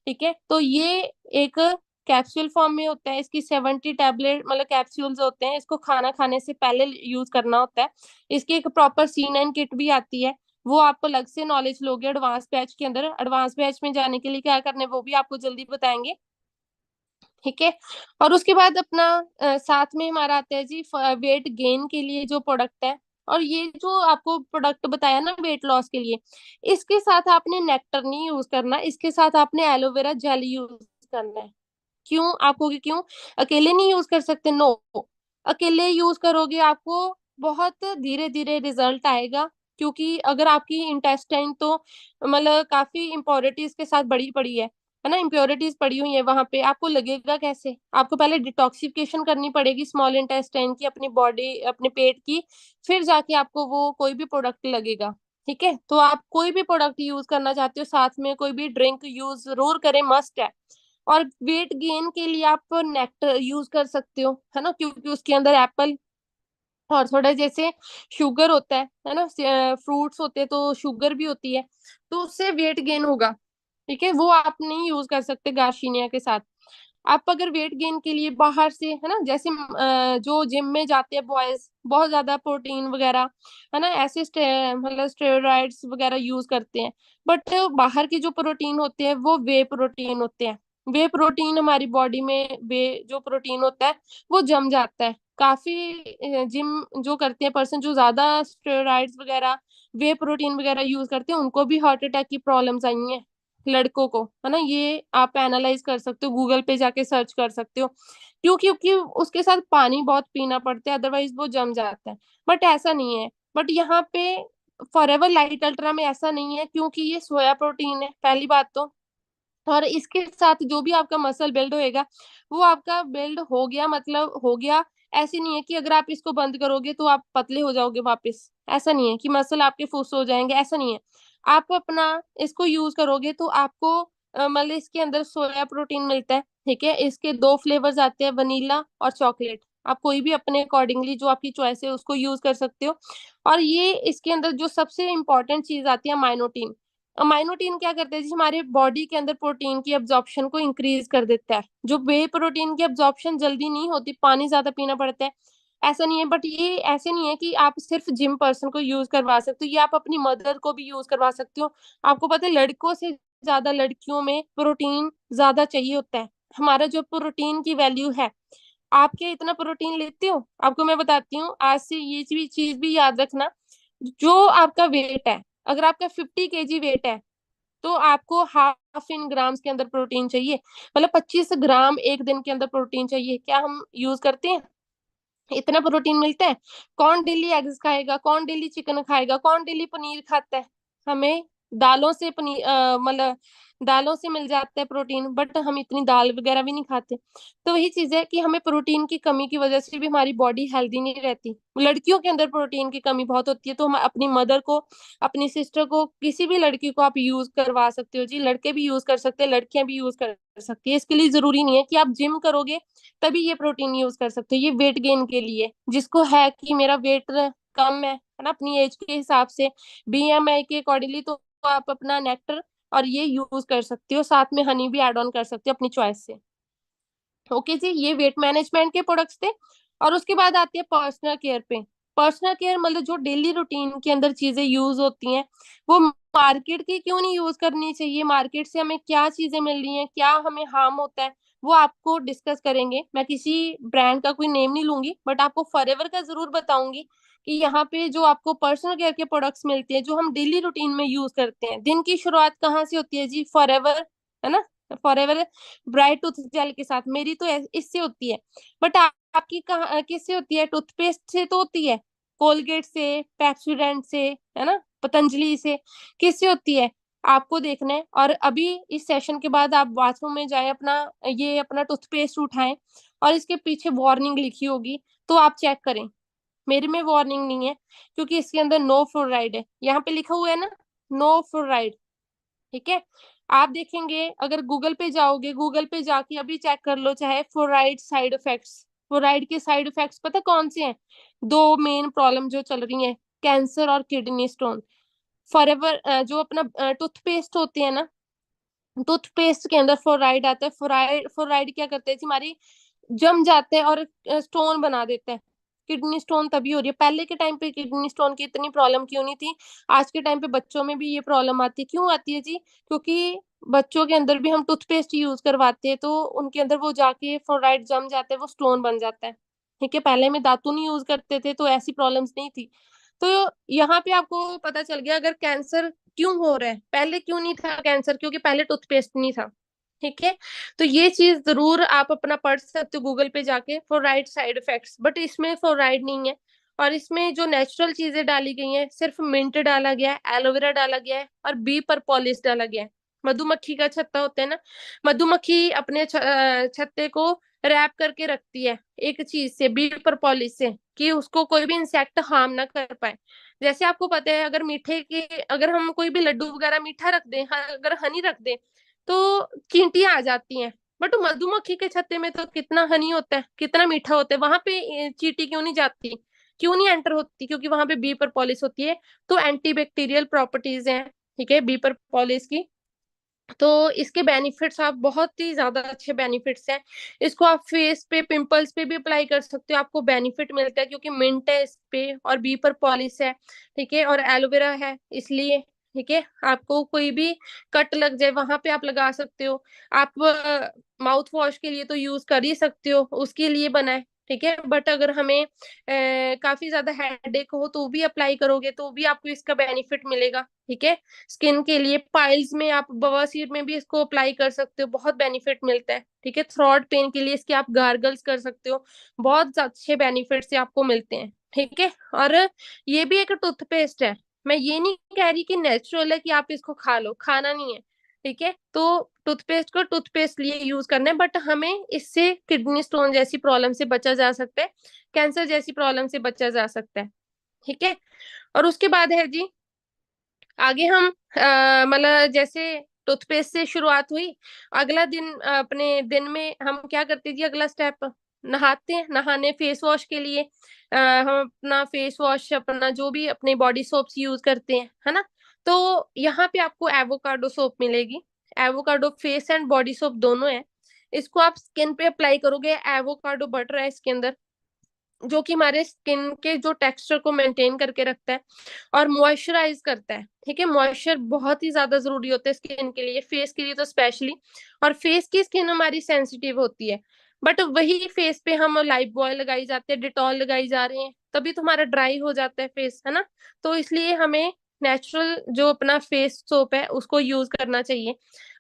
ठीक है, तो ये एक कैप्सूल फॉर्म में होता है, इसकी 70 टैबलेट मतलब कैप्सूल्स होते हैं, इसको खाना खाने से पहले यूज करना होता है। इसकी एक प्रॉपर C9 किट भी आती है, वो आपको अलग से नॉलेज लोगे एडवांस बैच के अंदर। एडवांस बैच में जाने के लिए क्या करना है वो भी आपको जल्दी बताएंगे। ठीक है, और उसके बाद अपना साथ में हमारा आता है जी वेट गेन के लिए जो प्रोडक्ट है, और ये जो आपको प्रोडक्ट बताया ना वेट लॉस के लिए, इसके साथ आपने नेक्टर नहीं यूज करना, इसके साथ आपने एलोवेरा जेल यूज करना है। क्यों, आपको क्यों अकेले नहीं यूज कर सकते? नो, अकेले यूज करोगे आपको बहुत धीरे धीरे रिजल्ट आएगा, क्योंकि अगर आपकी इंटेस्टाइन तो मतलब काफी इम्प्योरिटीज के साथ बड़ी पड़ी है ना, इम्प्योरिटीज पड़ी हुई है वहां पे, आपको लगेगा कैसे? आपको पहले डिटॉक्सिफिकेशन करनी पड़ेगी स्मॉल इंटेस्टाइन की, अपनी बॉडी अपने पेट की, फिर जाके आपको वो कोई भी प्रोडक्ट लगेगा। ठीक है, तो आप कोई भी प्रोडक्ट यूज करना चाहते हो, साथ में कोई भी ड्रिंक यूज जरूर करें, मस्ट है। और वेट गेन के लिए आप नेक्टर यूज कर सकते हो, है ना, क्योंकि उसके अंदर एप्पल और थोड़ा जैसे शुगर होता है ना, फ्रूट्स होते हैं तो शुगर भी होती है, तो उससे वेट गेन होगा। ठीक है, वो आप नहीं यूज कर सकते गार्शिनिया के साथ। आप अगर वेट गेन के लिए बाहर से, है ना, जैसे जो जिम में जाते हैं बॉयज, बहुत ज्यादा प्रोटीन वगैरह, है ना, ऐसे मतलब स्टेरॉइड्स वगैरह यूज करते हैं, बट बाहर की जो प्रोटीन होते हैं वो वे प्रोटीन होते हैं। वे प्रोटीन हमारी बॉडी में, वे जो प्रोटीन होता है वो जम जाता है। काफी जिम जो करते हैं पर्सन, जो ज्यादा स्टेरॉइड्स वगैरह वे प्रोटीन वगैरह यूज करते हैं, उनको भी हार्ट अटैक की प्रॉब्लम्स आई हैं लड़कों को, है ना, ये आप एनालाइज कर सकते हो, गूगल पे जाके सर्च कर सकते हो। क्यों? क्योंकि उसके साथ पानी बहुत पीना पड़ता है, अदरवाइज वो जम जाता है। बट ऐसा नहीं है, बट यहाँ पे फॉरएवर लाइट अल्ट्रा में ऐसा नहीं है, क्योंकि ये सोया प्रोटीन है पहली बात तो, और इसके साथ जो भी आपका मसल बिल्ड होएगा वो आपका बिल्ड हो गया, मतलब हो गया। ऐसे नहीं है कि अगर आप इसको बंद करोगे तो आप पतले हो जाओगे वापस, ऐसा नहीं है कि मसल आपके फुस हो जाएंगे, ऐसा नहीं है। आप अपना इसको यूज करोगे तो आपको मतलब इसके अंदर सोया प्रोटीन मिलता है। ठीक है, इसके 2 फ्लेवर्स आते हैं, वनीला और चॉकलेट। आप कोई भी अपने अकॉर्डिंगली जो आपकी चॉइस है उसको यूज कर सकते हो। और ये इसके अंदर जो सबसे इंपॉर्टेंट चीज आती है माइनोटिन। माइनोटिन क्या करता है जी, हमारे बॉडी के अंदर प्रोटीन की एब्जॉर्प्शन को इंक्रीज कर देता है। जो वे प्रोटीन की एब्जॉर्प्शन जल्दी नहीं होती, पानी ज्यादा पीना पड़ता है, ऐसा नहीं है। बट ये ऐसे नहीं है कि आप सिर्फ जिम पर्सन को यूज करवा सकते हो, ये आप अपनी मदर को भी यूज करवा सकते हो। आपको पता है लड़कों से ज्यादा लड़कियों में प्रोटीन ज्यादा चाहिए होता है। हमारा जो प्रोटीन की वैल्यू है, आप क्या इतना प्रोटीन लेते हो? आपको मैं बताती हूँ, आज से ये चीज भी याद रखना, जो आपका वेट है, अगर आपका 50 kg वेट है तो आपको हाफ इन ग्राम्स के अंदर प्रोटीन चाहिए, मतलब 25 ग्राम एक दिन के अंदर प्रोटीन चाहिए। क्या हम यूज करते हैं? इतना प्रोटीन मिलता है? कौन डेली एग्स खाएगा, कौन डेली चिकन खाएगा, कौन डेली पनीर खाता है? हमें दालों से पनीर मतलब दालों से मिल जाता है प्रोटीन, बट हम इतनी दाल वगैरह भी नहीं खाते। तो वही चीज है कि हमें प्रोटीन की कमी की वजह से भी हमारी बॉडी हेल्दी नहीं रहती। लड़कियों के अंदर प्रोटीन की कमी बहुत होती है, तो हम अपनी मदर को, अपनी सिस्टर को, किसी भी लड़की को आप यूज करवा सकते हो जी। लड़के भी यूज कर सकते हैं, लड़कियां भी यूज कर सकती है। इसके लिए जरूरी नहीं है कि आप जिम करोगे तभी ये प्रोटीन यूज कर सकते हो। ये वेट गेन के लिए, जिसको है कि मेरा वेट कम है ना, अपनी एज के हिसाब से, BMI के अकॉर्डिंगली, तो आप अपना नेक्टर और ये यूज कर सकते हो, साथ में हनी भी ऐड ऑन कर सकते हो अपनी चॉइस से। ओके जी, ये वेट मैनेजमेंट के प्रोडक्ट्स थे। और उसके बाद आती है पर्सनल केयर पे। पर्सनल केयर मतलब जो डेली रूटीन के अंदर चीजें यूज होती हैं वो मार्केट की क्यों नहीं यूज करनी चाहिए, मार्केट से हमें क्या चीजें मिल रही हैं, क्या हमें हार्म होता है, वो आपको डिस्कस करेंगे। मैं किसी ब्रांड का कोई नेम नहीं लूंगी बट आपको फॉरएवर का जरूर बताऊंगी कि यहाँ पे जो आपको पर्सनल केयर के प्रोडक्ट्स मिलते हैं जो हम डेली रूटीन में यूज करते हैं। दिन की शुरुआत कहाँ से होती है जी? फॉरएवर, है ना, फॉरएवर ब्राइट टूथ जेल के साथ। मेरी तो इससे होती है, बट आपकी कहाँ किससे होती है? टूथपेस्ट से तो होती है, कोलगेट से, पेप्सोडेंट से, है ना, पतंजलि से। किससे होती है आपको देखना है। और अभी इस सेशन के बाद आप बाथरूम में जाए, अपना टूथपेस्ट उठाएं और इसके पीछे वार्निंग लिखी होगी तो आप चेक करें। मेरे में वार्निंग नहीं है क्योंकि इसके अंदर नो फ्लोराइड है, यहाँ पे लिखा हुआ है ना, नो फ्लोराइड। ठीक है, आप देखेंगे अगर गूगल पे जाओगे, गूगल पे जाके अभी चेक कर लो चाहे फ्लोराइड साइड इफेक्ट्स। फ्लोराइड के साइड इफेक्ट्स पता कौन से हैं? दो मेन प्रॉब्लम जो चल रही हैं, कैंसर और किडनी स्टोन। फॉरएवर जो अपना टूथपेस्ट होते हैं ना, टूथपेस्ट के अंदर फ्लोराइड आता है। फ्लोराइड क्या करते हैं जी? हमारी जम जाते हैं और स्टोन बना देते हैं। किडनी स्टोन तभी हो रही है। पहले के टाइम पे किडनी स्टोन की इतनी प्रॉब्लम क्यों नहीं थी? आज के टाइम पे बच्चों में भी ये प्रॉब्लम आती है। क्यों आती है जी? क्योंकि बच्चों के अंदर भी हम टूथपेस्ट यूज करवाते हैं तो उनके अंदर वो जाके फ्लोराइड जम जाता है, वो स्टोन बन जाता है। ठीक है, पहले में दातुन यूज करते थे तो ऐसी प्रॉब्लम्स नहीं थी। तो यहाँ पे आपको पता चल गया अगर कैंसर क्यों हो रहा है। पहले क्यों नहीं था कैंसर? क्योंकि पहले टूथपेस्ट नहीं था। ठीक है, तो ये चीज जरूर आप अपना पढ़ सकते हो गूगल पे जाके, फ्लोराइड साइड इफेक्ट्स। बट इसमें फ्लोराइड नहीं है और इसमें जो नेचुरल चीजें डाली गई हैं, सिर्फ मिंट डाला गया है, एलोवेरा डाला गया है और बी परपोलिस डाला गया है। मधुमक्खी का छत्ता होता है ना, मधुमक्खी अपने छत्ते को रैप करके रखती है एक चीज से, बी परपोलिस से, कि उसको कोई भी इंसेक्ट हार्म ना कर पाए। जैसे आपको पता है अगर मीठे के, अगर हम कोई भी लड्डू वगैरह मीठा रख दें, अगर हनी रख दें तो चींटियां आ जाती हैं। बट मधुमक्खी के छत्ते में तो कितना हनी होता है, कितना मीठा होता है, वहां पे चींटी क्यों नहीं जाती, क्यों नहीं एंटर होती? क्योंकि वहां पे बी परपोलिस होती है। तो एंटीबैक्टीरियल प्रॉपर्टीज हैं, ठीक है, बी परपोलिस की। तो इसके बेनिफिट्स आप बहुत ही ज्यादा अच्छे बेनिफिट्स हैं। इसको आप फेस पे, पिंपल्स पे भी अप्लाई कर सकते हो, आपको बेनिफिट मिलता है क्योंकि मिंट है इस पे और बी परपोलिस है, ठीक है, और एलोवेरा है इसलिए। ठीक है, आपको कोई भी कट लग जाए वहां पे आप लगा सकते हो। आप माउथ वॉश के लिए तो यूज कर ही सकते हो, उसके लिए बना है। ठीक है, बट अगर हमें काफी ज्यादा हेडेक हो तो भी अप्लाई करोगे तो भी आपको इसका बेनिफिट मिलेगा। ठीक है, स्किन के लिए, पाइल्स में, आप बवासीर में भी इसको अप्लाई कर सकते हो, बहुत बेनिफिट मिलता है। ठीक है, थ्रोट पेन के लिए इसके आप गार्गल्स कर सकते हो, बहुत अच्छे बेनिफिट से आपको मिलते हैं। ठीक है, और ये भी एक टूथपेस्ट है। मैं ये नहीं कह रही कि नेचुरल है कि आप इसको खा लो, खाना नहीं है। ठीक है, तो टूथपेस्ट को टूथपेस्ट लिए यूज करना है, बट हमें इससे किडनी स्टोन जैसी प्रॉब्लम से बचा जा सकता है, कैंसर जैसी प्रॉब्लम से बचा जा सकता है। ठीक है, और उसके बाद है जी आगे हम मतलब जैसे टूथपेस्ट से शुरुआत हुई, अगला दिन अपने दिन में हम क्या करते हैं जी? अगला स्टेप, नहाते हैं। नहाने फेस वॉश के लिए हम अपना फेस वॉश, अपना जो भी अपने बॉडी सोप्स यूज करते हैं, है ना, तो यहाँ पे आपको एवोकाडो सोप मिलेगी। Avocado face and body soap दोनों है। इसको आप स्किन पे अप्लाई करोगे। एवोकाडो बटर है इसके अंदर जो कि हमारे स्किन के जो टेक्सचर को मेंटेन करके रखता है और मॉइस्चराइज करता है। ठीक है, मॉइस्चर बहुत ही ज्यादा जरूरी होता है स्किन के लिए, फेस के लिए तो स्पेशली। और फेस की स्किन हमारी सेंसिटिव होती है, बट वही फेस पे हम लाइफ बॉय लगाई जाते हैं, डिटॉल लगाई जा रहे हैं, तभी तो हमारा ड्राई हो जाता है फेस, है ना। तो इसलिए हमें नेचुरल जो अपना फेस सोप है उसको यूज करना चाहिए।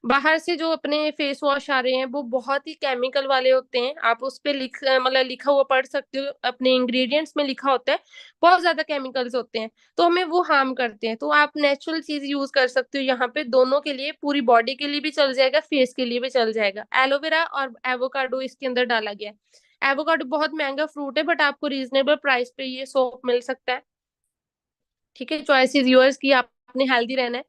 बाहर से जो अपने फेस वॉश आ रहे हैं वो बहुत ही केमिकल वाले होते हैं। आप उस पे मतलब लिखा हुआ पढ़ सकते हो, अपने इंग्रेडिएंट्स में लिखा होता है, बहुत ज्यादा केमिकल्स होते हैं तो हमें वो हार्म करते हैं। तो आप नेचुरल चीज यूज कर सकते हो यहाँ पे, दोनों के लिए, पूरी बॉडी के लिए भी चल जाएगा, फेस के लिए भी चल जाएगा। एलोवेरा और एवोकाडो इसके अंदर डाला गया है। एवोकाडो बहुत महंगा फ्रूट है बट आपको रीजनेबल प्राइस पे ये सोप मिल सकता है। ठीक है, चॉइस इज योर्स की आपने हेल्दी रहना है।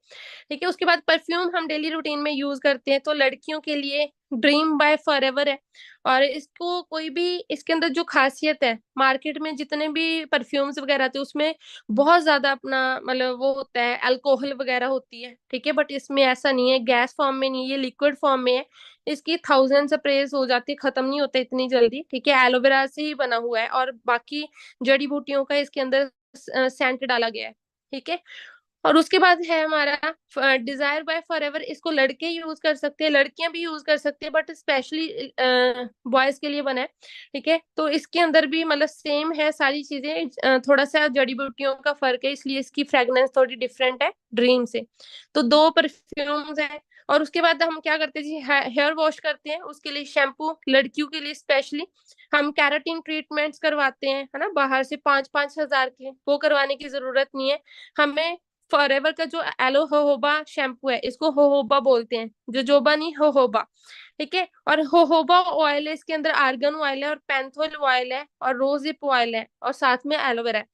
ठीक है, उसके बाद परफ्यूम हम डेली रूटीन में यूज करते हैं तो लड़कियों के लिए ड्रीम बाय फॉरएवर है। और इसको कोई भी, इसके अंदर जो खासियत है, मार्केट में जितने भी परफ्यूम्स वगैरह आते हैं उसमें बहुत ज्यादा अपना मतलब वो होता है, अल्कोहल वगैरह होती है, ठीक है। बट इसमें ऐसा नहीं है, गैस फॉर्म में नहीं है, ये लिक्विड फॉर्म में है। इसकी 1000 स्प्रेज हो जाती है, खत्म नहीं होता इतनी जल्दी, ठीक है। एलोवेरा से ही बना हुआ है और बाकी जड़ी बूटियों का इसके अंदर सेंट डाला गया है, ठीक है। और उसके बाद है हमारा डिजायर बाय फॉरएवर। इसको लड़के यूज कर सकते हैं, लड़कियां भी यूज कर सकते हैं, बट स्पेशली बॉयज के लिए बना है, ठीक है। तो इसके अंदर भी मतलब सेम है सारी चीजें, थोड़ा सा जड़ी बूटियों का फर्क है, इसलिए इसकी फ्रेग्रेंस थोड़ी डिफरेंट है ड्रीम से। तो 2 परफ्यूम्स है। और उसके बाद हम क्या करते हैं जी, हेयर वॉश करते हैं। उसके लिए शैम्पू, लड़कियों के लिए स्पेशली हम कैराटिन ट्रीटमेंट्स करवाते हैं, है ना, बाहर से 5-5 हजार के, वो करवाने की जरूरत नहीं है हमें। फॉरएवर का जो एलो होहोबा शैम्पू है, इसको होहोबा बोलते हैं, जोजोबा नहीं, होहोबा, ठीक है। और होहोबा ऑयल है, इसके अंदर आर्गन ऑयल है और पैंथोल ऑयल है और रोजिप ऑयल है और साथ में एलोवेरा है,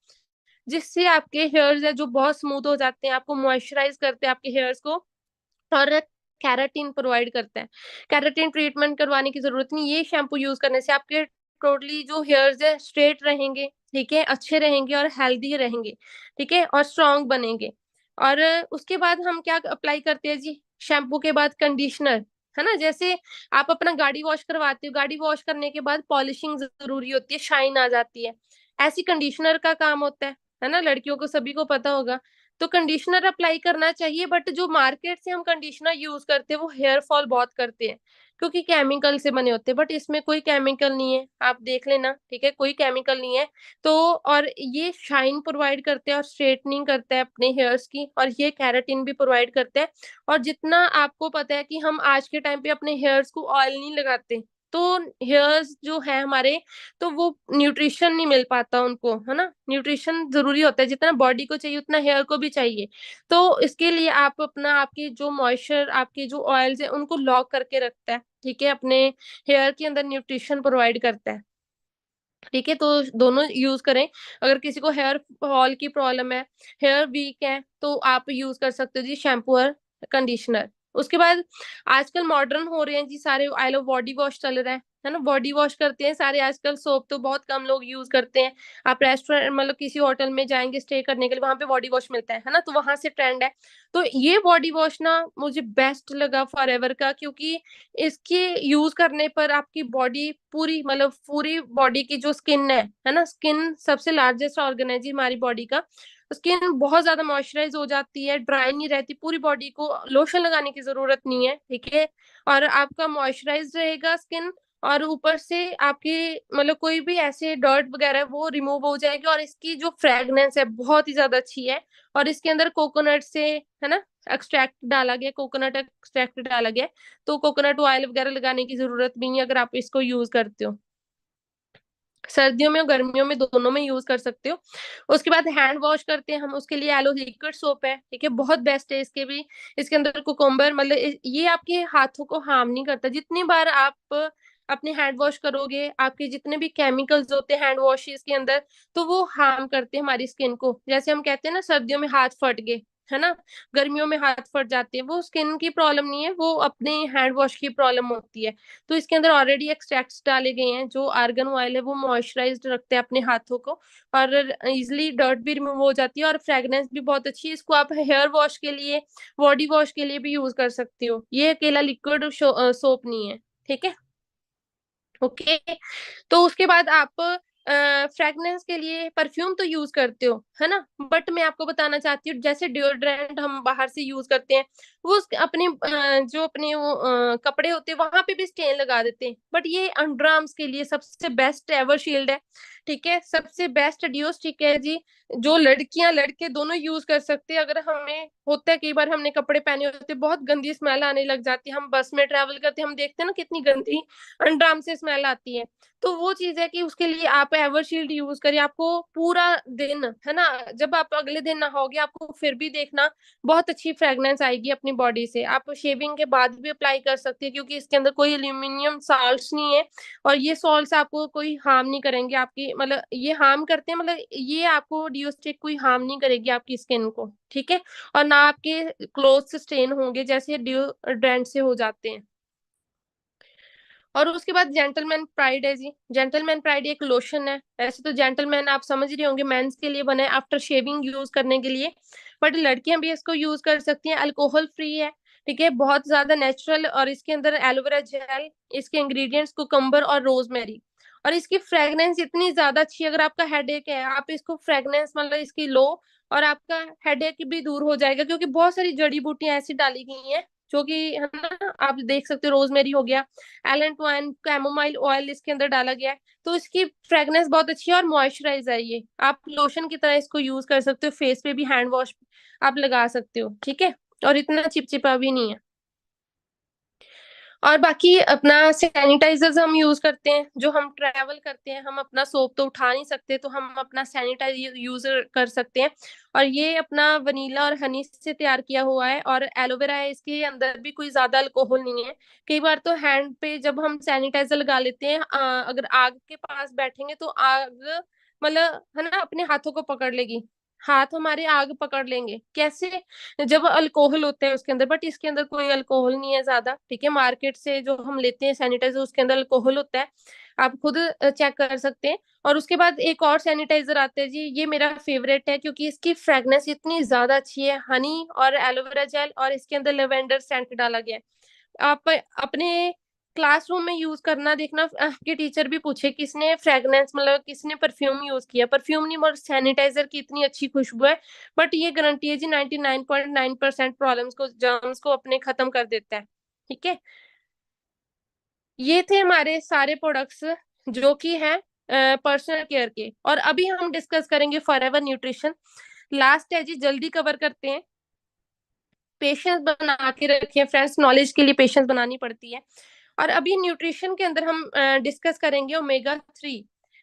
जिससे आपके हेयर्स है जो बहुत स्मूथ हो जाते हैं, आपको मॉइस्चराइज करते हैं आपके हेयर्स को, और कैराटिन प्रोवाइड करता है। कैराटिन ट्रीटमेंट करवाने की जरूरत नहीं, ये शैम्पू यूज करने से आपके टोटली जो हेयर्स है स्ट्रेट रहेंगे, ठीक है, अच्छे रहेंगे और हेल्दी रहेंगे, ठीक है, और स्ट्रांग बनेंगे। और उसके बाद हम क्या अप्लाई करते हैं जी, शैम्पू के बाद कंडीशनर, है ना। जैसे आप अपना गाड़ी वॉश करवाते हो, गाड़ी वॉश करने के बाद पॉलिशिंग जरूरी होती है, शाइन आ जाती है, ऐसी कंडीशनर का काम होता है ना, लड़कियों को सभी को पता होगा। तो कंडीशनर अप्लाई करना चाहिए, बट जो मार्केट से हम कंडीशनर यूज करते हैं वो हेयर फॉल बहुत करते हैं, क्योंकि केमिकल से बने होते हैं। बट इसमें कोई केमिकल नहीं है, आप देख लेना, ठीक है, कोई केमिकल नहीं है। तो और ये शाइन प्रोवाइड करते हैं और स्ट्रेटनिंग करता है अपने हेयर्स की, और ये कैराटिन भी प्रोवाइड करते हैं। और जितना आपको पता है कि हम आज के टाइम पे अपने हेयर्स को ऑयल नहीं लगाते, तो हेयर्स जो है हमारे, तो वो न्यूट्रिशन नहीं मिल पाता उनको, है ना। न्यूट्रिशन जरूरी होता है, जितना बॉडी को चाहिए उतना हेयर को भी चाहिए। तो इसके लिए आप अपना, आपकी जो मॉइस्चर, आपके जो ऑयल्स है उनको लॉक करके रखता है, ठीक है, अपने हेयर के अंदर न्यूट्रिशन प्रोवाइड करता है, ठीक है। तो दोनों यूज करें। अगर किसी को हेयर फॉल की प्रॉब्लम है, हेयर वीक है, तो आप यूज कर सकते हो जी शैम्पू और कंडीशनर। उसके बाद आजकल मॉडर्न हो रहे हैं जी सारे, आई लो बॉडी वॉश चल रहा है ना, बॉडी वॉश करते हैं सारे आजकल। सोप तो बहुत कम लोग यूज करते हैं। आप रेस्टोरेंट मतलब किसी होटल में जाएंगे स्टे करने के लिए, वहां पे बॉडी वॉश मिलता है ना, तो वहां से ट्रेंड है। तो ये बॉडी वॉश ना मुझे बेस्ट लगा फॉरएवर का, क्योंकि इसके यूज करने पर आपकी बॉडी पूरी, मतलब पूरी बॉडी की जो स्किन है ना, स्किन सबसे लार्जेस्ट ऑर्गन है जी हमारी बॉडी का। स्किन बहुत ज्यादा मॉइस्चराइज हो जाती है, ड्राई नहीं रहती पूरी बॉडी को, लोशन लगाने की जरूरत नहीं है, ठीक है। और आपका मॉइस्चराइज रहेगा स्किन, और ऊपर से आपकी मतलब कोई भी ऐसे डर्ट वगैरह वो रिमूव हो जाएगी। और इसकी जो फ्रेग्रेंस है बहुत ही ज्यादा अच्छी है। और इसके अंदर कोकोनट से, है ना, एक्सट्रैक्ट डाला गया, कोकोनट एक्सट्रैक्ट डाला गया, तो कोकोनट ऑयल वगैरह लगाने की जरूरत भी नहीं अगर आप इसको यूज करते हो। सर्दियों में और गर्मियों में दोनों में यूज कर सकते हो। उसके बाद हैंड वॉश करते हैं हम, उसके लिए एलो लिक्विड सोप है, ठीक है, बहुत बेस्ट है। इसके भी, इसके अंदर कुकुम्बर, मतलब ये आपके हाथों को हार्म नहीं करता। जितनी बार आप अपने हैंड वॉश करोगे, आपके जितने भी केमिकल्स होते हैं हैंड वॉशेस के अंदर, तो वो हार्म करते हैं हमारी स्किन को। जैसे हम कहते हैं ना, सर्दियों में हाथ फट गए, है ना, गर्मियों में हाथ फट जाते हैं, वो स्किन की प्रॉब्लम नहीं है, वो अपने हैंड वॉश की प्रॉब्लम होती है। तो इसके अंदर ऑलरेडी एक्सट्रैक्ट्स डाले गए हैं। जो आर्गन ऑयल है वो मॉइस्चराइज्ड रखते हैं अपने हाथों को, और इजिली डर्ट भी रिमूव हो जाती है, और फ्रेग्रेंस भी बहुत अच्छी है। इसको आप हेयर वॉश के लिए, बॉडी वॉश के लिए भी यूज कर सकते हो। ये अकेला लिक्विड सोप नहीं है, ठीक है, ओके। तो उसके बाद आप फ्रेग्रेंस के लिए परफ्यूम तो यूज करते हो, है ना, बट मैं आपको बताना चाहती हूँ, जैसे डिओड्रेंट हम बाहर से यूज करते हैं, वो अपने जो अपने वो कपड़े होते हैं वहां पे भी स्टेन लगा देते हैं। बट ये अंडरआर्म्स के लिए सबसे बेस्ट एवर शील्ड है, ठीक है, सबसे बेस्ट डिओ स्टिक है जी, जो लड़कियां लड़के दोनों यूज कर सकते हैं। अगर हमें होता है कई बार हमने कपड़े पहने होते हैं, बहुत गंदी स्मेल आने लग जाती है, हम बस में ट्रैवल करते हैं, हम देखते हैं ना कितनी गंदी अंडरआर्म से स्मेल आती है। तो वो चीज है कि उसके लिए आप एवरशील्ड यूज करिए। आपको पूरा दिन, है ना, जब आप अगले दिन नहाओगे आपको फिर भी देखना बहुत अच्छी फ्रेग्रेंस आएगी अपनी बॉडी से। आप शेविंग के बाद भी अप्लाई कर सकते हैं, क्योंकि इसके अंदर कोई एल्यूमिनियम साल्ट्स नहीं है, और ये सॉल्ट्स आपको कोई हार्म नहीं करेंगे आपकी, मतलब ये हार्म करते हैं, मतलब ये आपको डिओ स्टिक कोई हार्म नहीं करेगी आपकी स्किन को, ठीक है। और ना आपके क्लोथ स्टेन होंगे जैसे डिओड्रेंट से हो जाते हैं। और उसके बाद जेंटलमैन प्राइड है जी। जेंटलमैन प्राइड एक लोशन है। ऐसे तो जेंटलमैन आप समझ रहे होंगे मेंस के लिए बना है आफ्टर शेविंग यूज करने के लिए, बट लड़कियां भी इसको यूज कर सकती हैं। अल्कोहल फ्री है, ठीक है, बहुत ज्यादा नेचुरल, और इसके अंदर एलोवेरा जेल, इसके इंग्रेडिएंट्स कुकम्बर और रोजमेरी, और इसकी फ्रेग्रेंस इतनी ज्यादा अच्छी है। अगर आपका हेडेक है, आप इसको फ्रेग्रेंस मतलब इसकी लो, और आपका हेडेक भी दूर हो जाएगा, क्योंकि बहुत सारी जड़ी बूटियां ऐसी डाली गई हैं जो कि है ना, आप देख सकते हो रोजमेरी हो गया, एलेंटवाइन, कैमोमाइल ऑयल इसके अंदर डाला गया है, तो इसकी फ्रेग्रेंस बहुत अच्छी है और मॉइस्चराइज है। ये आप लोशन की तरह इसको यूज कर सकते हो, फेस पे भी हैंड वॉश आप लगा सकते हो, ठीक है, और इतना चिपचिपा भी नहीं है। और बाकी अपना सैनिटाइजर्स हम यूज करते हैं, जो हम ट्रैवल करते हैं, हम अपना सोप तो उठा नहीं सकते, तो हम अपना सैनिटाइजर यूज कर सकते हैं। और ये अपना वनीला और हनी से तैयार किया हुआ है, और एलोवेरा है, इसके अंदर भी कोई ज्यादा अल्कोहल नहीं है। कई बार तो हैंड पे जब हम सैनिटाइजर लगा लेते हैं, अगर आग के पास बैठेंगे तो आग मतलब है ना अपने हाथों को पकड़ लेगी, हाथ हमारे आग पकड़ लेंगे, कैसे, जब अल्कोहल होते हैं उसके अंदर, बट इसके अंदर कोई अल्कोहल नहीं है ज्यादा, ठीक है। मार्केट से जो हम लेते हैं सैनिटाइजर उसके अंदर अल्कोहल होता है, आप खुद चेक कर सकते हैं। और उसके बाद एक और सैनिटाइजर आता है जी, ये मेरा फेवरेट है, क्योंकि इसकी फ्रेग्रेंस इतनी ज्यादा अच्छी है, हनी और एलोवेरा जेल, और इसके अंदर लेवेंडर सेंट डाला गया है। आप अपने क्लासरूम में यूज करना, देखना आपके टीचर भी पूछे किसने फ्रेग्रेंस मतलब किसने परफ्यूम यूज किया, परफ्यूम नहीं मगर सैनिटाइजर की इतनी अच्छी खुशबू है। बट ये गारंटी है जी 99.9% प्रॉब्लम्स को, जर्म्स को अपने खत्म कर देता है, ठीक है। ये थे हमारे सारे प्रोडक्ट्स जो कि है पर्सनल केयर के, और अभी हम डिस्कस करेंगे फॉरएवर न्यूट्रिशन। लास्ट है जी, जल्दी कवर करते हैं। पेशेंस बना के रखिए फ्रेंड्स, नॉलेज के लिए पेशेंस बनानी पड़ती है। और अभी न्यूट्रिशन के अंदर हम डिस्कस करेंगे ओमेगा 3,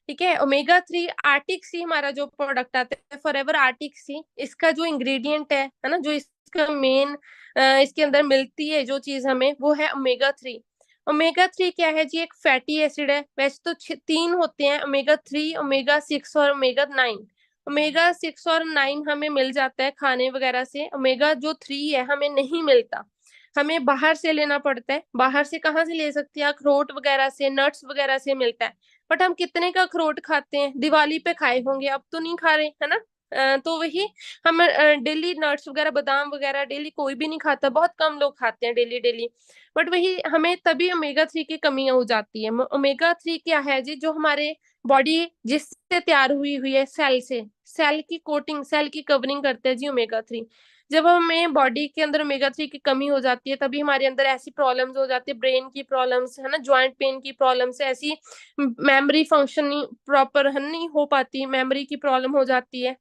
ठीक है। ओमेगा 3 आर्टिक सी हमारा जो प्रोडक्ट आता है फॉरएवर आर्टिक सी, इसका जो इंग्रेडिएंट है ना, जो इसका मेन इसके अंदर मिलती है जो चीज हमें, वो है ओमेगा 3। ओमेगा 3 क्या है जी, एक फैटी एसिड है। वैसे तो 3 होते हैं, ओमेगा 3, ओमेगा 6 और ओमेगा 9। ओमेगा 6 और 9 हमें मिल जाता है खाने वगैरह से, ओमेगा जो 3 है हमें नहीं मिलता, हमें बाहर से लेना पड़ता है। बाहर से कहाँ से ले सकते हैं, अखरोट वगैरह से, नट्स वगैरह से मिलता है। बट हम कितने का अखरोट खाते हैं, दिवाली पे खाए होंगे, अब तो नहीं खा रहे, है ना। तो वही हम डेली नट्स वगैरह, बादाम वगैरह डेली कोई भी नहीं खाता, बहुत कम लोग खाते हैं डेली डेली। बट वही हमें तभी ओमेगा 3 की कमी हो जाती है। ओमेगा 3 क्या है जी, जो हमारे बॉडी जिससे तैयार हुई हुई है, सेल से, सेल की कोटिंग, सेल की कवरिंग करते हैं जी ओमेगा 3। जब हमें बॉडी के अंदर ओमेगा 3 की कमी हो जाती है, तभी हमारे अंदर ऐसी प्रॉब्लम्स हो जाती है, ब्रेन की प्रॉब्लम्स है ना, ज्वाइंट पेन की प्रॉब्लम्स, ऐसी मेमोरी फंक्शन प्रॉपर नहीं हो पाती, मेमोरी की प्रॉब्लम हो जाती है।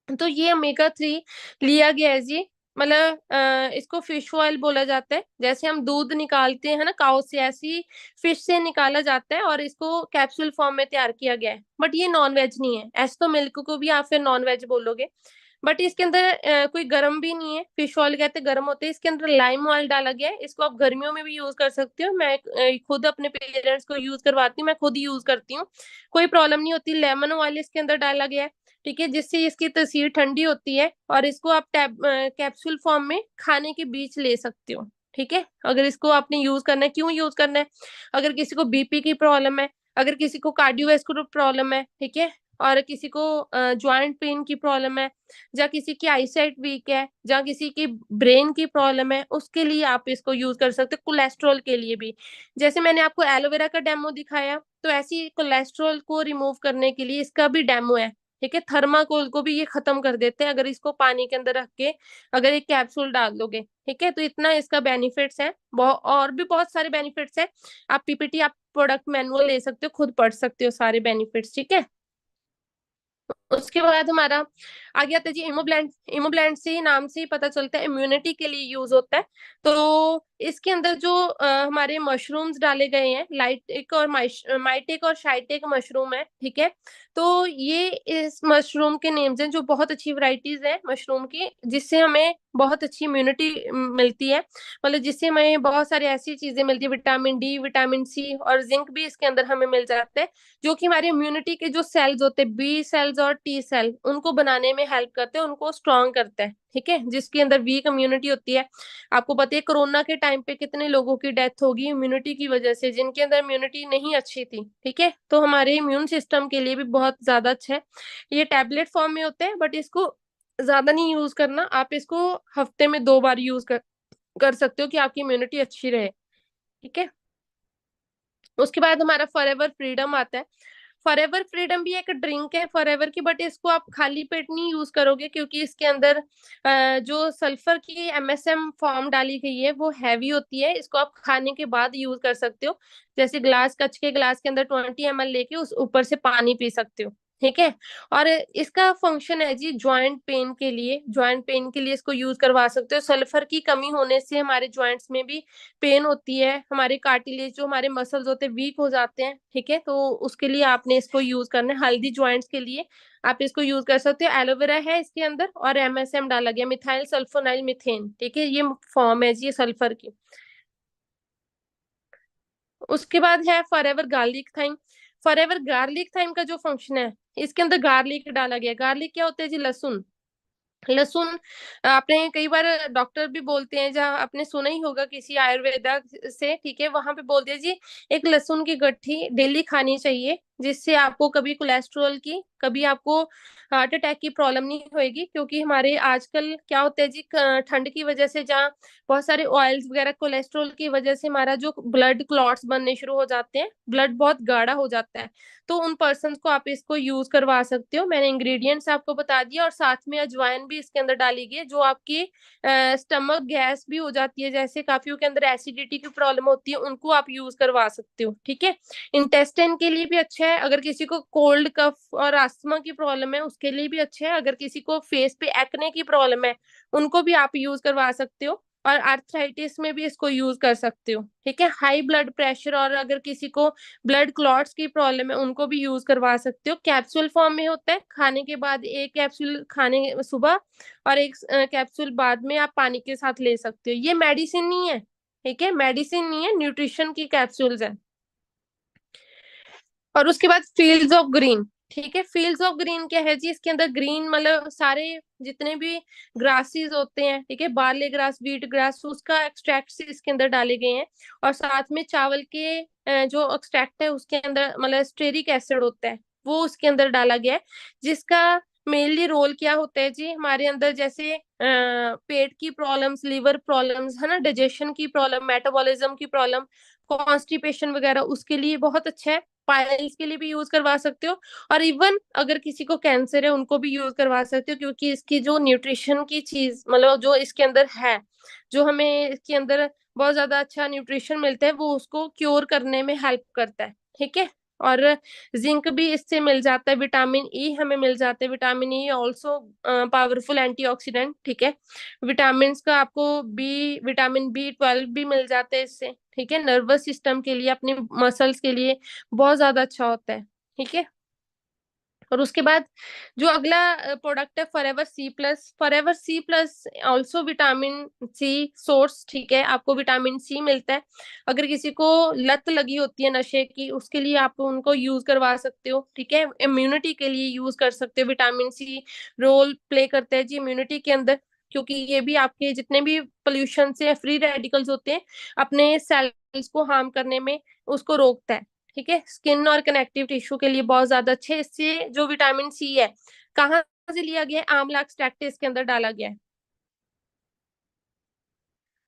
तो ये ओमेगा 3 लिया गया है जी, मतलब इसको फिश ऑयल बोला जाता है। जैसे हम दूध निकालते हैं ना काऊ से, ऐसी फिश से निकाला जाता है, और इसको कैप्सूल फॉर्म में तैयार किया गया है। बट ये नॉन वेज नहीं है, ऐसे तो मिल्क को भी आप फिर नॉन वेज बोलोगे, बट इसके अंदर कोई गर्म भी नहीं है। फिश ऑयल कहते हैं गर्म होते हैं, इसके अंदर लाइम ऑयल डाला गया है। इसको आप गर्मियों में भी यूज कर सकते हो, मैं खुद अपने पेरेंट्स को यूज करवाती हूँ, मैं खुद यूज करती हूँ, कोई प्रॉब्लम नहीं होती। लेमन ऑयल इसके अंदर डाला गया है, ठीक है, जिससे इसकी तसीर ठंडी होती है, और इसको आप कैप्सूल फॉर्म में खाने के बीच ले सकते हो, ठीक है। अगर इसको आपने यूज करना है, क्यों यूज करना है, अगर किसी को बीपी की प्रॉब्लम है, अगर किसी को कार्डियोवैस्कुलर प्रॉब्लम है, ठीक है, और किसी को ज्वाइंट पेन की प्रॉब्लम है, या किसी की आईसाइट वीक है, या किसी की ब्रेन की प्रॉब्लम है, उसके लिए आप इसको यूज कर सकते हो। कोलेस्ट्रॉल के लिए भी, जैसे मैंने आपको एलोवेरा का डेमो दिखाया, तो ऐसी कोलेस्ट्रॉल को रिमूव करने के लिए इसका भी डेमो है, ठीक है। थर्माकोल को भी ये खत्म कर देते हैं, अगर इसको पानी के अंदर रख के अगर एक कैप्सूल डाल दोगे, ठीक है। तो इतना इसका बेनिफिट्स है, और भी बहुत सारे बेनिफिट्स है। आप पीपीटी, आप प्रोडक्ट मैनुअल ले सकते हो, खुद पढ़ सकते हो सारे बेनिफिट्स, ठीक है। उसके बाद हमारा आगे आता है जी इमोब्लेंड। इमोब्लेंड से ही नाम से ही पता चलता है इम्यूनिटी के लिए यूज होता है। तो इसके अंदर जो हमारे मशरूम्स डाले गए हैं, लाइटेक और माइटेक और शाइटेक मशरूम है, ठीक है। तो ये इस मशरूम के नेम्स हैं, जो बहुत अच्छी वैरायटीज है मशरूम की, जिससे हमें बहुत अच्छी इम्यूनिटी मिलती है, मतलब जिससे हमें बहुत सारी ऐसी चीजें मिलती है, विटामिन डी, विटामिन सी और जिंक भी इसके अंदर हमें मिल जाता है, जो कि हमारे इम्यूनिटी के जो सेल्स होते हैं, बी सेल्स और टी सेल, उनको बनाने में हेल्प करते हैं, उनको स्ट्रॉन्ग करता है। ठीक है, जिसके अंदर वीक इम्यूनिटी होती है, आपको पता है कोरोना के टाइम पे कितने लोगों की डेथ होगी इम्यूनिटी की वजह से, जिनके अंदर इम्यूनिटी नहीं अच्छी थी। ठीक है, तो हमारे इम्यून सिस्टम के लिए भी बहुत ज्यादा अच्छा है। ये टैबलेट फॉर्म में होते हैं, बट इसको ज्यादा नहीं यूज करना, आप इसको हफ्ते में 2 बार यूज कर सकते हो कि आपकी इम्यूनिटी अच्छी रहे। ठीक है, उसके बाद हमारा फॉरएवर फ्रीडम आता है। फॉरएवर फ्रीडम भी एक ड्रिंक है फॉरएवर की, बट इसको आप खाली पेट नहीं यूज करोगे, क्योंकि इसके अंदर जो सल्फर की एमएसएम फॉर्म डाली गई है वो हैवी होती है। इसको आप खाने के बाद यूज कर सकते हो, जैसे ग्लास, कच के ग्लास के अंदर 20 ml लेके उस ऊपर से पानी पी सकते हो। ठीक है, और इसका फंक्शन है जी जॉइंट पेन के लिए, जॉइंट पेन के लिए इसको यूज करवा सकते हो। सल्फर की कमी होने से हमारे जॉइंट्स में भी पेन होती है, हमारे कार्टिलेज जो हमारे मसल्स होते हैं वीक हो जाते हैं। ठीक है, तो उसके लिए आपने इसको यूज करना है। हल्दी जॉइंट्स के लिए आप इसको यूज कर सकते हो। एलोवेरा है इसके अंदर और एमएसएम डाला गया, मिथाइल सल्फोनाइल मीथेन। ठीक है, ये फॉर्म है जी सल्फर की। उसके बाद है forever garlic thyme. Forever garlic thyme का जो फंक्शन है, इसके अंदर गार्लिक डाला गया। गार्लिक क्या होता है जी? लहसुन। लहसुन आपने कई बार डॉक्टर भी बोलते हैं, जहाँ आपने सुना ही होगा किसी आयुर्वेदा से, ठीक है, वहां पे बोलते हैं जी एक लहसुन की गट्ठी डेली खानी चाहिए, जिससे आपको कभी कोलेस्ट्रॉल की, कभी आपको हार्ट अटैक की प्रॉब्लम नहीं होएगी। क्योंकि हमारे आजकल क्या होता है जी, ठंड की वजह से जहाँ बहुत सारे ऑयल्स वगैरह, कोलेस्ट्रॉल की वजह से हमारा जो ब्लड क्लॉट्स बनने शुरू हो जाते हैं, ब्लड बहुत गाढ़ा हो जाता है, तो उन पर्सन को आप इसको यूज करवा सकते हो। मैंने इंग्रेडिएंट्स आपको बता दिया, और साथ में अजवाइन भी इसके अंदर डाली गई है, जो आपकी स्टमक गैस भी हो जाती है, जैसे काफियों के अंदर एसिडिटी की प्रॉब्लम होती है, उनको आप यूज करवा सकते हो। ठीक है, इंटेस्टाइन के लिए भी अच्छा है। अगर किसी को कोल्ड कफ और अस्थमा की प्रॉब्लम है उसके लिए भी अच्छा है। अगर किसी को फेस पे एक्ने की प्रॉब्लम है उनको भी आप यूज करवा सकते हो, और आर्थराइटिस में भी इसको यूज कर सकते हो। ठीक है, हाई ब्लड प्रेशर और अगर किसी को ब्लड क्लॉट्स की प्रॉब्लम है उनको भी यूज करवा सकते हो। कैप्सूल फॉर्म में होता है, खाने के बाद एक कैप्सूल खाने सुबह और एक कैप्सूल बाद में आप पानी के साथ ले सकते हो। ये मेडिसिन नहीं है, ठीक है, मेडिसिन नहीं है, न्यूट्रिशन की कैप्सूल्स है। और उसके बाद फील्ड्स ऑफ ग्रीन। ठीक है, फील्ड्स ऑफ ग्रीन क्या है जी? इसके अंदर ग्रीन मतलब सारे जितने भी ग्रासेस होते हैं, ठीक है, बार्ले ग्रास, व्हीट ग्रास, उसका एक्सट्रैक्ट इसके अंदर डाले गए हैं। और साथ में चावल के जो एक्सट्रैक्ट है उसके अंदर मतलब स्टेरिक एसिड होता है, वो उसके अंदर डाला गया है, जिसका मेनली रोल क्या होता है जी? हमारे अंदर जैसे पेट की प्रॉब्लम्स, लिवर प्रॉब्लम्स है ना, डाइजेशन की प्रॉब्लम, मेटाबॉलिज्म की प्रॉब्लम, कॉन्स्टिपेशन वगैरह, उसके लिए बहुत अच्छा है। पाइल्स के लिए भी यूज करवा सकते हो, और इवन अगर किसी को कैंसर है उनको भी यूज करवा सकते हो, क्योंकि इसकी जो न्यूट्रिशन की चीज मतलब जो इसके अंदर है, जो हमें इसके अंदर बहुत ज्यादा अच्छा न्यूट्रिशन मिलता है, वो उसको क्योर करने में हेल्प करता है। ठीक है, और जिंक भी इससे मिल जाता है, विटामिन ई हमें मिल जाता है। Vitamin E also powerful antioxidant. ठीक है, विटामिन का आपको विटामिन B12 भी मिल जाता है इससे। ठीक है, नर्वस सिस्टम के लिए, अपने मसल्स के लिए बहुत ज्यादा अच्छा होता है। ठीक है, और उसके बाद जो अगला प्रोडक्ट है forever C plus. Forever C plus also vitamin C source. ठीक है, आपको विटामिन सी मिलता है। अगर किसी को लत लगी होती है नशे की, उसके लिए आप उनको यूज करवा सकते हो। ठीक है, इम्यूनिटी के लिए यूज कर सकते हो। विटामिन सी रोल प्ले करता है जी इम्यूनिटी के अंदर, क्योंकि ये भी आपके जितने भी पोल्यूशन से फ्री रेडिकल्स होते हैं अपने सेल्स को हार्म करने में उसको रोकता है। ठीक है, स्किन और कनेक्टिव टिश्यू के लिए बहुत ज्यादा अच्छे। इससे जो विटामिन सी है कहाँ से लिया गया है? आंवला एक्सट्रैक्ट इसके अंदर डाला गया है।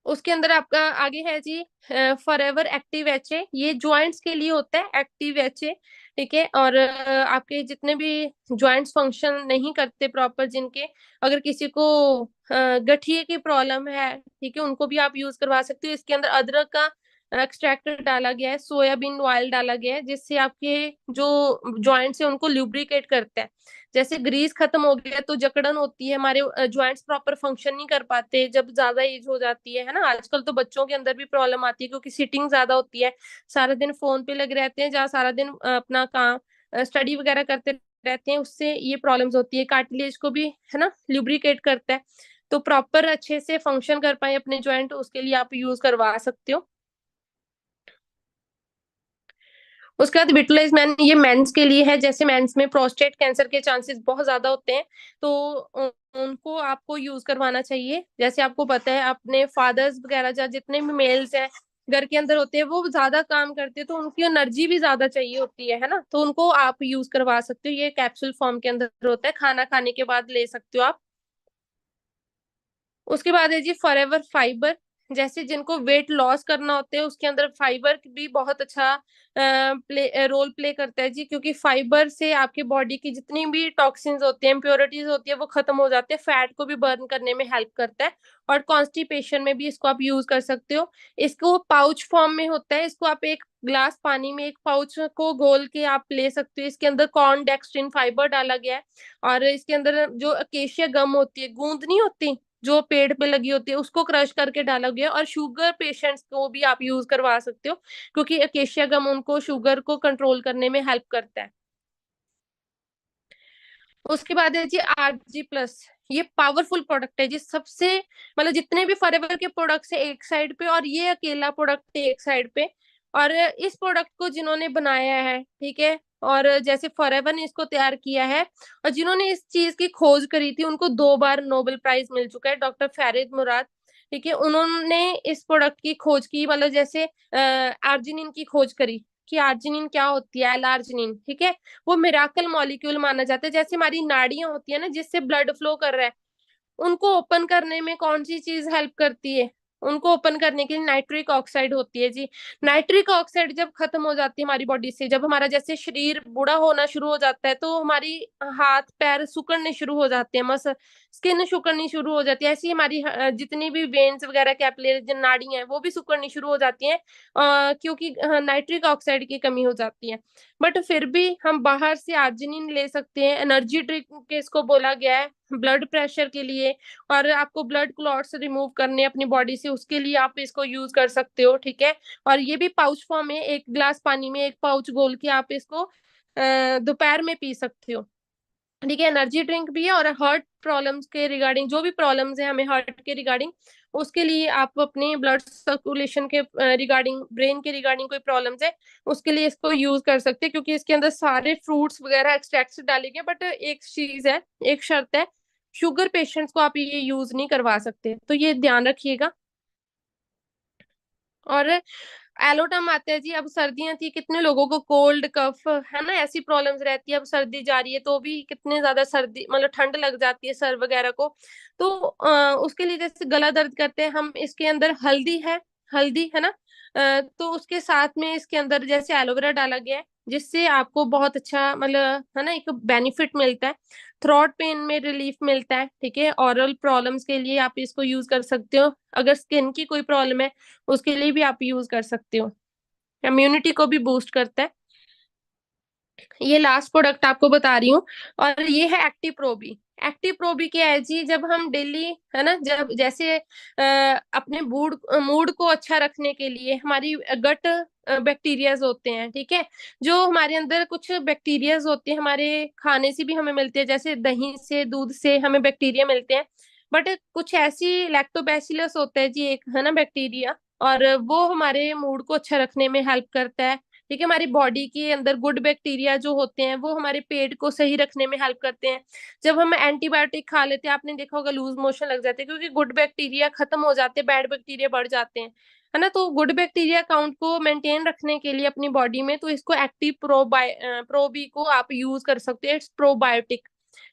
उसके अंदर आपका आगे है जी फॉरएवर एक्टिव एचए। ये जॉइंट्स के लिए होता है एक्टिव एचए। ठीक है, और आपके जितने भी जॉइंट्स फंक्शन नहीं करते प्रॉपर, जिनके अगर किसी को गठिए की प्रॉब्लम है, ठीक है, उनको भी आप यूज करवा सकते हो। इसके अंदर अदरक का एक्सट्रैक्ट डाला गया है, सोयाबीन ऑयल डाला गया है, जिससे आपके जो जॉइंट्स है उनको ल्यूब्रिकेट करता है। जैसे ग्रीस खत्म हो गया तो जकड़न होती है, हमारे जॉइंट्स प्रॉपर फंक्शन नहीं कर पाते जब ज्यादा एज हो जाती है ना। आजकल तो बच्चों के अंदर भी प्रॉब्लम आती है, क्योंकि सिटिंग ज्यादा होती है, सारा दिन फोन पे लगे रहते हैं, जहाँ सारा दिन अपना काम स्टडी वगैरह करते रहते हैं, उससे ये प्रॉब्लम्स होती है। कार्टिलेज को भी है ना ल्यूब्रिकेट करता है। तो प्रॉपर अच्छे से फंक्शन कर पाए अपने जॉइंट, उसके लिए आप यूज करवा सकते हो। उसके बाद विटलाइज मैन, ये मेंस के लिए है। जैसे मेंस में प्रोस्टेट कैंसर के चांसेस बहुत ज्यादा होते हैं, तो उनको आपको यूज करवाना चाहिए। जैसे आपको पता है अपने फादर्स वगैरह जितने भी मेल्स हैं घर के अंदर होते हैं, वो ज्यादा काम करते हैं, तो उनकी एनर्जी भी ज्यादा चाहिए होती है ना, तो उनको आप यूज करवा सकते हो। ये कैप्सूल फॉर्म के अंदर होता है, खाना खाने के बाद ले सकते हो आप। उसके बाद है जी फॉरएवर फाइबर। जैसे जिनको वेट लॉस करना होता है, उसके अंदर फाइबर भी बहुत अच्छा रोल प्ले करता है जी, क्योंकि फाइबर से आपकी बॉडी की जितनी भी टॉक्सिन्स होती हैं, इम्प्योरिटीज होती है, वो खत्म हो जाते हैं। फैट को भी बर्न करने में हेल्प करता है, और कॉन्स्टिपेशन में भी इसको आप यूज कर सकते हो। इसको पाउच फॉर्म में होता है, इसको आप एक ग्लास पानी में एक पाउच को घोल के आप ले सकते हो। इसके अंदर कॉर्न डेक्स्ट्रिन फाइबर डाला गया है, और इसके अंदर जो अकेशिया गम होती है, गूंद नहीं होती जो पेड़ पे लगी होती है, उसको क्रश करके डाला गया। और शुगर पेशेंट्स को भी आप यूज करवा सकते हो, क्योंकि अकेशिया गम उनको शुगर को कंट्रोल करने में हेल्प करता है। उसके बाद है जी RG+। ये पावरफुल प्रोडक्ट है जी, सबसे मतलब जितने भी फॉरएवर के प्रोडक्ट्स है एक साइड पे, और ये अकेला प्रोडक्ट है एक साइड पे। और इस प्रोडक्ट को जिन्होंने बनाया है, ठीक है, और जैसे फॉरएवर ने इसको तैयार किया है, और जिन्होंने इस चीज की खोज करी थी, उनको 2 बार नोबेल प्राइज मिल चुका है, डॉक्टर फरीद मुराद। ठीक है, उन्होंने इस प्रोडक्ट की खोज की, मतलब जैसे आर्जिनिन की खोज करी कि आर्जिनिन क्या होती है, एल-आर्जिनिन, ठीक है। वो मिराकल मॉलिक्यूल माना जाता है। जैसे हमारी नाड़ियां होती है ना, जिससे ब्लड फ्लो कर रहा है, उनको ओपन करने में कौन सी चीज हेल्प करती है? उनको ओपन करने के लिए नाइट्रिक ऑक्साइड होती है जी। नाइट्रिक ऑक्साइड जब खत्म हो जाती है हमारी बॉडी से, जब हमारा जैसे शरीर बूढ़ा होना शुरू हो जाता है, तो हमारी हाथ पैर सिकुड़ने शुरू हो जाते हैं, मसल स्किन सिकुड़नी शुरू हो जाती है। ऐसी हमारी जितनी भी वेन्स वगैरह कैपिलरी नाड़ी हैं, वो भी सिकुड़नी शुरू हो जाती हैं, क्योंकि नाइट्रिक ऑक्साइड की कमी हो जाती है। बट फिर भी हम बाहर से आर्जिनिन ले सकते हैं। एनर्जी ड्रिंक के इसको बोला गया है ब्लड प्रेशर के लिए, और आपको ब्लड क्लॉट्स रिमूव करने अपनी बॉडी से, उसके लिए आप इसको यूज कर सकते हो, ठीक है। और ये भी पाउच फॉर्म है, एक ग्लास पानी में एक पाउच घोल के आप इसको दोपहर में पी सकते हो, ठीक है। एनर्जी ड्रिंक भी है। और हार्ट प्रॉब्लम्स के रिगार्डिंग, जो भी प्रॉब्लम्स है हमें हार्ट के रिगार्डिंग, उसके लिए आप अपने ब्लड सर्कुलेशन के रिगार्डिंग, ब्रेन के रिगार्डिंग कोई प्रॉब्लम्स है, उसके लिए इसको यूज कर सकते हैं, क्योंकि इसके अंदर सारे फ्रूट्स वगैरह एक्सट्रैक्ट्स डाले गए। बट एक चीज है, एक शर्त है, शुगर पेशेंट्स को आप ये यूज नहीं करवा सकते, तो ये ध्यान रखिएगा। और एलोटम आता है जी। अब सर्दियां थी, कितने लोगों को कोल्ड कफ है ना, ऐसी प्रॉब्लम्स रहती है। अब सर्दी जा रही है, तो भी कितने ज्यादा सर्दी मतलब ठंड लग जाती है सर वगैरह को, तो उसके लिए जैसे गला दर्द करते हैं हम, इसके अंदर हल्दी है ना, तो उसके साथ में इसके अंदर जैसे एलोवेरा डाला गया है, जिससे आपको बहुत अच्छा मतलब है ना एक बेनिफिट मिलता है। थ्रोट पेन में रिलीफ मिलता है, ठीक है। ऑरल प्रॉब्लम्स के लिए आप इसको यूज कर सकते हो। अगर स्किन की कोई प्रॉब्लम है, उसके लिए भी आप यूज कर सकते हो। इम्यूनिटी को भी बूस्ट करता है। ये लास्ट प्रोडक्ट आपको बता रही हूँ, और ये है एक्टिव प्रोबी। एक्टिव प्रोबी क्या है जी, जब हम डेली है ना, जब जैसे अपने मूड को अच्छा रखने के लिए हमारी गट बैक्टीरियाज होते हैं, ठीक है, जो हमारे अंदर कुछ बैक्टीरियाज होते हैं, हमारे खाने से भी हमें मिलते हैं, जैसे दही से, दूध से हमें बैक्टीरिया मिलते हैं। बट कुछ ऐसी लैक्टोबैसिलस होता है जी, एक है ना बैक्टीरिया, और वो हमारे मूड को अच्छा रखने में हेल्प करता है, ठीक है। हमारी बॉडी के अंदर गुड बैक्टीरिया जो होते हैं, वो हमारे पेट को सही रखने में हेल्प करते हैं। जब हम एंटीबायोटिक खा लेते हैं, आपने देखा होगा लूज मोशन लग जाते हैं, क्योंकि गुड बैक्टीरिया खत्म हो जाते हैं, बैड बैक्टीरिया बढ़ जाते हैं, है ना। तो गुड बैक्टीरिया काउंट को मेंटेन रखने के लिए अपनी बॉडी में, तो इसको एक्टिव प्रोबी को आप यूज कर सकते हैं। इट्स प्रोबायोटिक,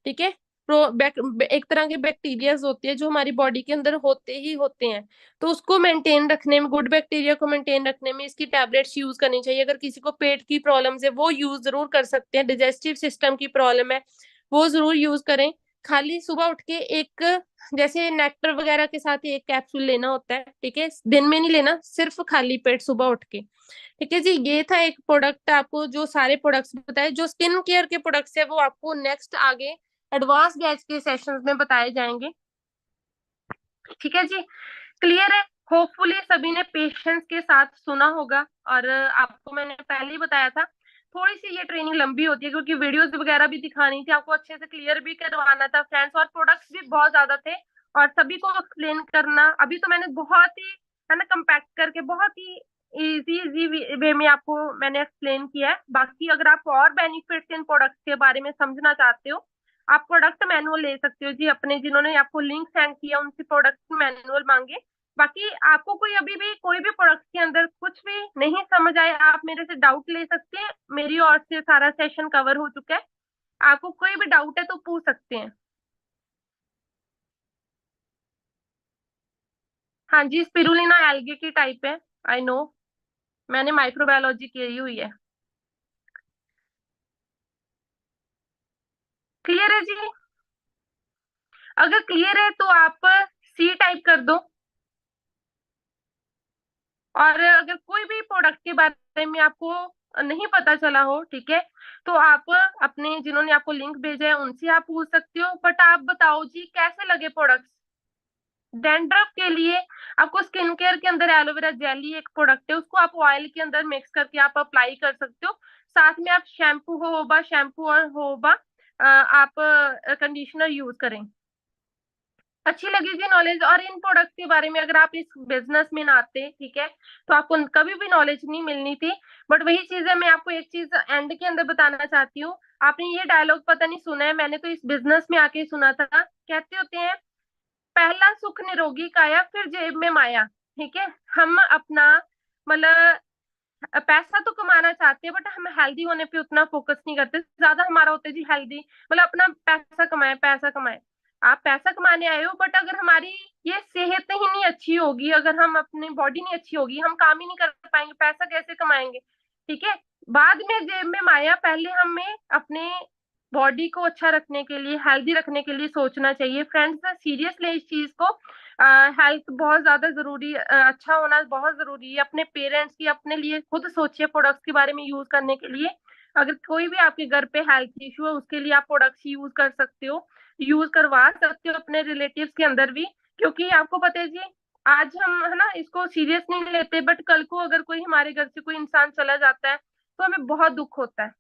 ठीक है। एक तरह के बैक्टीरियाज होते हैं जो हमारी बॉडी के अंदर होते ही होते हैं, तो उसको मेंटेन रखने में, गुड बैक्टीरिया को मेंटेन रखने में इसकी टैबलेट्स यूज करनी चाहिए। अगर किसी को पेट की प्रॉब्लम्स है, वो यूज जरूर कर सकते हैं। डाइजेस्टिव सिस्टम की प्रॉब्लम है, वो जरूर यूज करें। खाली सुबह उठ के एक, जैसे नेक्टर वगैरह के साथ एक कैप्सूल लेना होता है, ठीक है, दिन में नहीं लेना, सिर्फ खाली पेट सुबह उठ के, ठीक है जी। ये था एक प्रोडक्ट, आपको जो सारे प्रोडक्ट्स बताए, जो स्किन केयर के प्रोडक्ट्स है, वो आपको नेक्स्ट आगे एडवांस बैच के सेशंस में बताए जाएंगे, ठीक है जी। क्लियर है? होपफुली सभी ने पेशेंस के साथ सुना होगा। और आपको मैंने पहले ही बताया था, थोड़ी सी ये ट्रेनिंग लंबी होती है, क्योंकि वीडियोस वगैरह भी दिखानी थी आपको, अच्छे से क्लियर भी करवाना था फ्रेंड्स, और प्रोडक्ट्स भी बहुत ज्यादा थे, और सभी को एक्सप्लेन करना। अभी तो मैंने बहुत ही है ना कंपैक्ट करके बहुत ही इजी वे में आपको मैंने एक्सप्लेन किया है। बाकी अगर आप और बेनिफिट्स इन प्रोडक्ट्स के बारे में समझना चाहते हो, आप प्रोडक्ट मैनुअल ले सकते हो जी अपने, जिन्होंने आपको लिंक सेंड किया उनसे प्रोडक्ट मैनुअल मांगे। बाकी आपको कोई अभी भी कोई भी प्रोडक्ट के अंदर कुछ भी नहीं समझ आए, आप मेरे से डाउट ले सकते हैं। मेरी ओर से सारा सेशन कवर हो चुका है, आपको कोई भी डाउट है तो पूछ सकते हैं। हाँ जी, स्पिरुलिना एल्गे की टाइप है, आई नो, मैंने माइक्रोबायोलॉजी की हुई है। क्लियर है जी? अगर क्लियर है तो आप सी टाइप कर दो। और अगर कोई भी प्रोडक्ट के बारे में आपको नहीं पता चला हो, ठीक है, तो आप अपने जिन्होंने आपको लिंक भेजा है उनसे आप पूछ सकते हो। बट आप बताओ जी कैसे लगे प्रोडक्ट्स? डैंड्रफ के लिए आपको स्किन केयर के अंदर एलोवेरा जेली एक प्रोडक्ट है, उसको आप ऑयल के अंदर मिक्स करके आप अप्लाई कर सकते हो। साथ में आप शैम्पू और होबा आप कंडीशनर यूज करें। अच्छी लगी जी नॉलेज। और इन प्रोडक्ट के बारे में अगर आप इस बिजनेस में ना आते, ठीक है, तो आपको कभी भी नॉलेज नहीं मिलनी थी। बट वही चीज है, मैं आपको एक चीज एंड के अंदर बताना चाहती हूँ। आपने ये डायलॉग पता नहीं सुना है, मैंने तो इस बिजनेस में आके सुना था। कहते होते हैं पहला सुख निरोगी काया फिर जेब में माया, ठीक है। हम अपना मतलब पैसा तो कमाना चाहते हैं, बट हम हेल्दी होने पे उतना फोकस नहीं करते। ज्यादा हमारा होता है जी हेल्दी, मतलब अपना पैसा कमाए। आप पैसा कमाने आए हो, बट अगर हमारी ये सेहत ही नहीं अच्छी होगी, अगर हम अपनी बॉडी नहीं अच्छी होगी, हम काम ही नहीं कर पाएंगे, पैसा कैसे कमाएंगे, ठीक है। बाद में जेब में माया, पहले हमें अपने बॉडी को अच्छा रखने के लिए, हेल्दी रखने के लिए सोचना चाहिए। फ्रेंड्स, सीरियसली इस चीज को हेल्थ बहुत ज्यादा जरूरी, अच्छा होना बहुत जरूरी है। अपने पेरेंट्स की, अपने लिए खुद सोचिए प्रोडक्ट्स के बारे में यूज करने के लिए। अगर कोई भी आपके घर पे हेल्थ इशू है, उसके लिए आप प्रोडक्ट्स यूज कर सकते हो, यूज करवा सकते हो अपने रिलेटिव्स के अंदर भी। क्योंकि आपको पता है जी, आज हम है ना इसको सीरियस नहीं लेते, बट कल को अगर कोई हमारे घर से कोई इंसान चला जाता है तो हमें बहुत दुख होता है,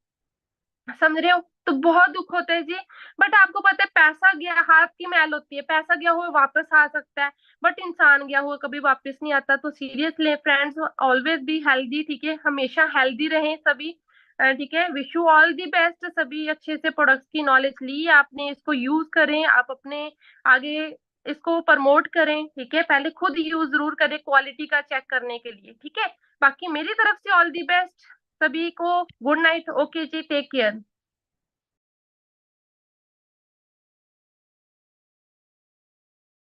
समझ रहे हो? तो बहुत दुख होता है जी। बट आपको पता है पैसा गया, हाथ की मैल होती है, पैसा गया हुआ वापस आ सकता है, बट इंसान गया हुआ कभी वापस नहीं आता। तो seriously friends, always be healthy, ठीक है, हमेशा हेल्दी रहें सभी, ठीक है। Wish you all the best. सभी अच्छे से प्रोडक्ट्स की नॉलेज ली आपने, इसको यूज करें, आप अपने आगे इसको प्रमोट करें, ठीक है। पहले खुद यूज जरूर करें क्वालिटी का चेक करने के लिए, ठीक है। बाकी मेरी तरफ से ऑल दी बेस्ट सभी को, गुड नाइट, ओके जी, टेक केयर।